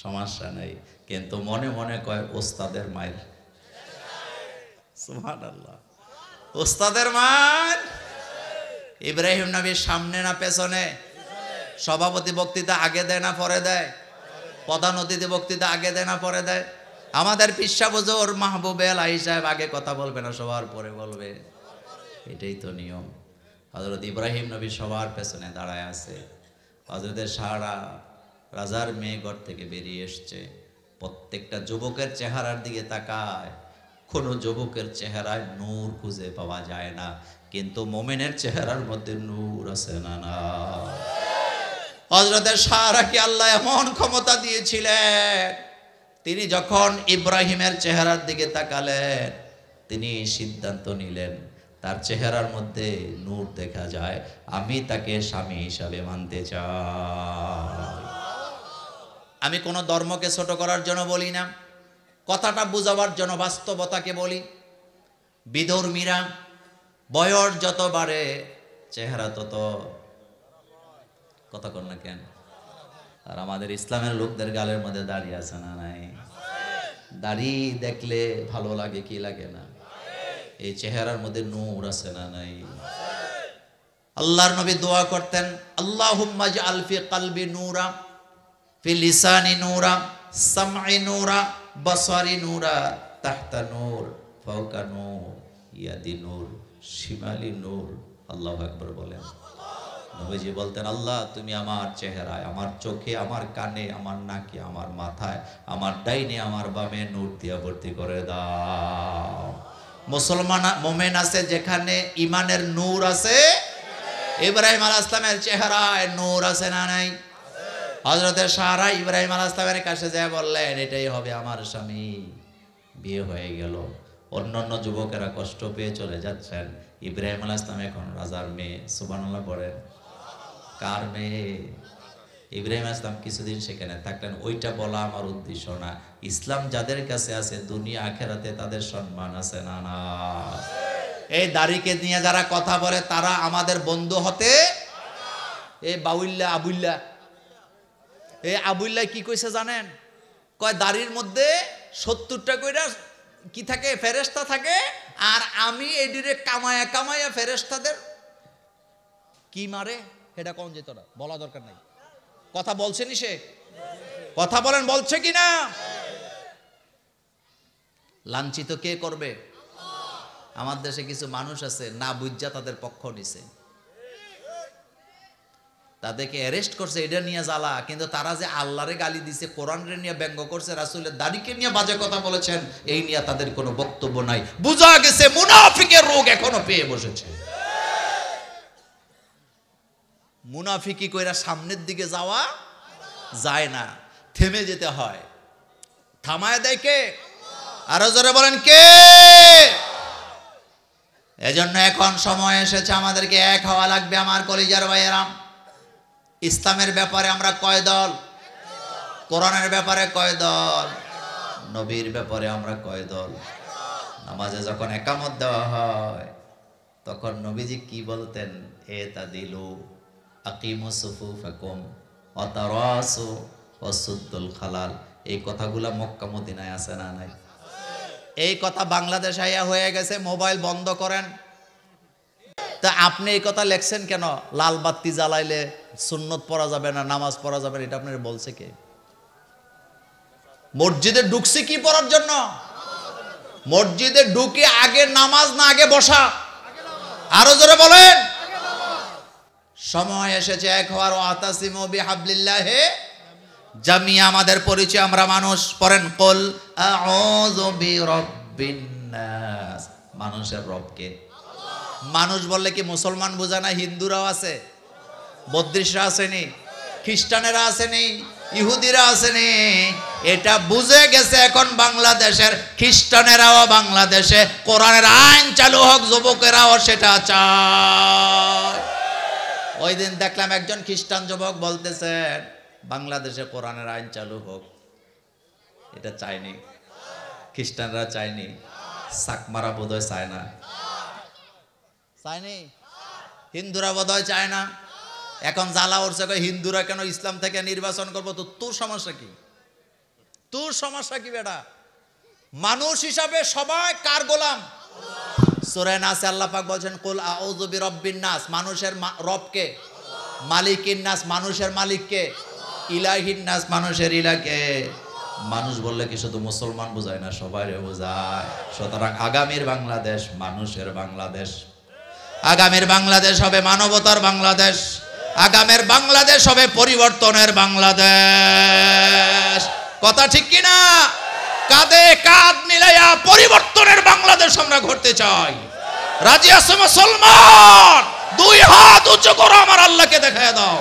সমস্যা নাই, কিন্তু মনে মনে কয় ওস্তাদের মায়ের। সুবহানাল্লাহ, ওস্তাদের মায়ের। ইব্রাহিম নবীর সামনে না পেছনে? সভাপতি বক্তৃতা আগে দেয় না পরে দেয়? প্রধান অতিথি বক্তৃতা আগে দেয় না পরে দেয়? আমাদের পিসা হুজুর মাহবুব আলাই সাহেব আগে কথা বলবে না সবার পরে বলবে? এটাই তো নিয়ম। হযরত ইব্রাহিম নবী সবার পেছনে দাঁড়ায় আছে। হযরতের সাহারা রাজার মেয়ে ঘর থেকে বেরিয়ে এসছে, প্রত্যেকটা যুবকের চেহারার দিকে তাকায়, কোনো যুবকের চেহারায় নূর খুঁজে পাওয়া যায় না, কিন্তু মোমেনের চেহারার মধ্যে নূর আছে না? না, হযরতের সাহারাকে আল্লাহ এমন ক্ষমতা দিয়েছিলেন, তিনি যখন ইব্রাহিমের চেহারার দিকে তাকালেন, তিনি সিদ্ধান্ত নিলেন তার চেহারার মধ্যে নূর দেখা যায়, আমি তাকে স্বামী হিসাবে মানতে চাই। আমি কোনো ধর্মকে ছোট করার জন্য বলি না, কথাটা বুঝাবার জন্য বাস্তবতাকে বলি। বিধর্মীরা বয়স যত বাড়ে চেহারা তত, কথা কর না কেন? আর আমাদের ইসলামের লোকদের গালের মধ্যে দাড়ি আছে না নাই? দাড়ি দেখলে ভালো লাগে কি লাগে না? এই চেহারার মধ্যে নূর আছে না নাই? আল্লাহর নবী দোয়া করতেন, আল্লাহুম্মা জাআল ফি কলবি নূরা, ফি লিসানি নূরা, সামঈ নূরা, বাসারি নূরা, তাহতা নূর, ফাওকা নূর, ইয়াদি নূর, শিমালি নূর। আল্লাহু আকবার বলেন। নবীজি বলতেন, আল্লাহ তুমি আমার চেহারায়, আমার চোখে, আমার কানে, আমার নাকে, আমার মাথায়, আমার ডাইনে, আমার বামে নূর দিয়ে ভর্তি করে দাও। মুসলমান মোমেন আছে যেখানে ইমানের নূর আছে, ইব্রাহিম আলাইহিস সালামের চেহারায় নূর আছে না নাই? হযরতের সাহারা ইব্রাহিম আলাইহিস সালামের কাছে যায় বললেন এটাই হবে আমার স্বামী। বিয়ে হয়ে গেল, অন্যান্য যুবকেরা কষ্ট পেয়ে চলে যাচ্ছেন, ইব্রাহিম আলাইহিস সালাম এখন রাজার মেয়ে। সুবহানাল্লাহ বলেন। কার মেয়ে? ইব্রাহিম আলাইহিস সালাম কিছুদিন সেখানে থাকলেন। ওইটা বলা আমার উদ্দেশ্য না। ইসলাম যাদের কাছে আছে দুনিয়া আখেরাতে তাদের সম্মান আছে না? না। এই দাড়িকে নিয়ে যারা কথা বলে তারা আমাদের বন্ধু হতে, এই বাউল্লা আবুল্লা, এই আবুল্লা কি কইছে জানেন? কয় দাড়ির মধ্যে 70টা কইরা কি থাকে, ফেরেশতা থাকে, আর আমি এডিরে কামায়া কামায়া ফেরেশতাদের কি মারে সেটা কোন যেত না, বলা দরকার নাই। কথা বলছেনি সে? কথা বলেন, বলছে কি না? লাঞ্ছিত কে করবে? আমার দেশে কিছু মানুষ আছে না বুঝা তাদের পক্ষ নিছে। তাদেরকে অ্যারেস্ট করছে এটা নিয়ে জ্বালা, কিন্তু তারা যে আল্লাহরে গালি দিছে, কোরআনরে নিয়ে ব্যঙ্গ করছে, রাসূলের দাড়িকে নিয়ে বাজে কথা বলেছেন, এই নিয়ে তাদের কোনো বক্তব্য নাই। বুঝা গেছে মুনাফিকের রোগ এখনো পেয়ে বসেছে। মুনাফিকি কইরা সামনের দিকে যাওয়া যায় না, থেমে যেতে হয়। থামায় দেয় কে? আরো জোরে বলেন কে? এজন্য এখন সময় এসেছে আমাদেরকে এক হওয়া লাগবে আমার কলিজার ভাইয়েরা। ইসলামের ব্যাপারে আমরা কয় দল? কোরআনের ব্যাপারে কয় দল? নবীর ব্যাপারে আমরা কয় দল? নামাজে যখন একামত দেওয়া হয় তখন নবীজি কি বলতেন? এতাদিলু আকিমু সুফুফাকুম ওয়া তারাসু ওয়াসুদ্দুল খালাল। এই কথাগুলা মক্কা মদিনায় আছে না নাই? এই কথা বাংলাদেশ আইয়া হয়ে গেছে মোবাইল বন্ধ করেন। তা আপনি এই কথা লেখছেন কেন? লাল বাতি জ্বালাইলে সুন্নত পড়া যাবে না, নামাজ পড়া যাবে না, এটা আপনার বলছে কে? মসজিদে ঢুকছি কি পড়ার জন্য? মসজিদে ঢুকে আগে নামাজ না আগে বসা? আরো জোরে বলেন। সময় এসেছে এক হওয়ার। ওয়াতাসিমু বিহাবলিল্লাহি জামিয়া। আমাদের পরিচয় আমরা মানুষ। পড়েন কুল আউযু বিরাব্বিন নাস। মানুষের রবকে। মানুষ বললে কি মুসলমান বোঝা না? হিন্দুরাও আছে, বৌদ্ধরা আসেনি, খ্রিস্টানেরা আসেনি, ইহুদিরা আসেনি। এটা বুঝে গেছে এখন বাংলাদেশের খ্রিস্টানেরাও বাংলাদেশে কোরআনের আইন চালু হোক, যুবকেরাও সেটা চায়। ওই দিন দেখলাম একজন খ্রিস্টান যুবক বলতেছেন বাংলাদেশে কোরআনের আইন চালু হোক। এটা চায়নি, খ্রিস্টানরা চায়নি, সাকমারা বোধহয় চায় না, চায়নি, হিন্দুরা বোধহয় চায় না। এখন জ্বালা উঠছে হিন্দুরা কেন ইসলাম থেকে নির্বাচন করবো? তো তোর সমস্যা কি? তোর সমস্যা কি বেটা? মানুষ হিসাবে সবাই কার গোলাম? সূরা নাসে আল্লাহ পাক বলেন কুল আউযু বিরাব্বিন নাস। মানুষের রবকে। মালিকিন নাস, মানুষের মালিককে। ইলাহিন নাস, মানুষের ইলাকে। মানুষ বললে কি শুধু মুসলমান বোঝায় না, সবাইরে বোঝায়। সুতরাং আগামীর বাংলাদেশ মানুষের বাংলাদেশ। আগামীর বাংলাদেশ হবে মানবতার বাংলাদেশ। আগামীর বাংলাদেশ হবে পরিবর্তনের বাংলাদেশ। কথা ঠিক কিনা? কাঁধে কাঁধ মিলাইয়া পরিবর্তনের বাংলাদেশ আমরা গড়তে চাই। রাজি আছো মুসলমান? দুই হাত উঁচু করো, আমার আল্লাহকে দেখায় দাও।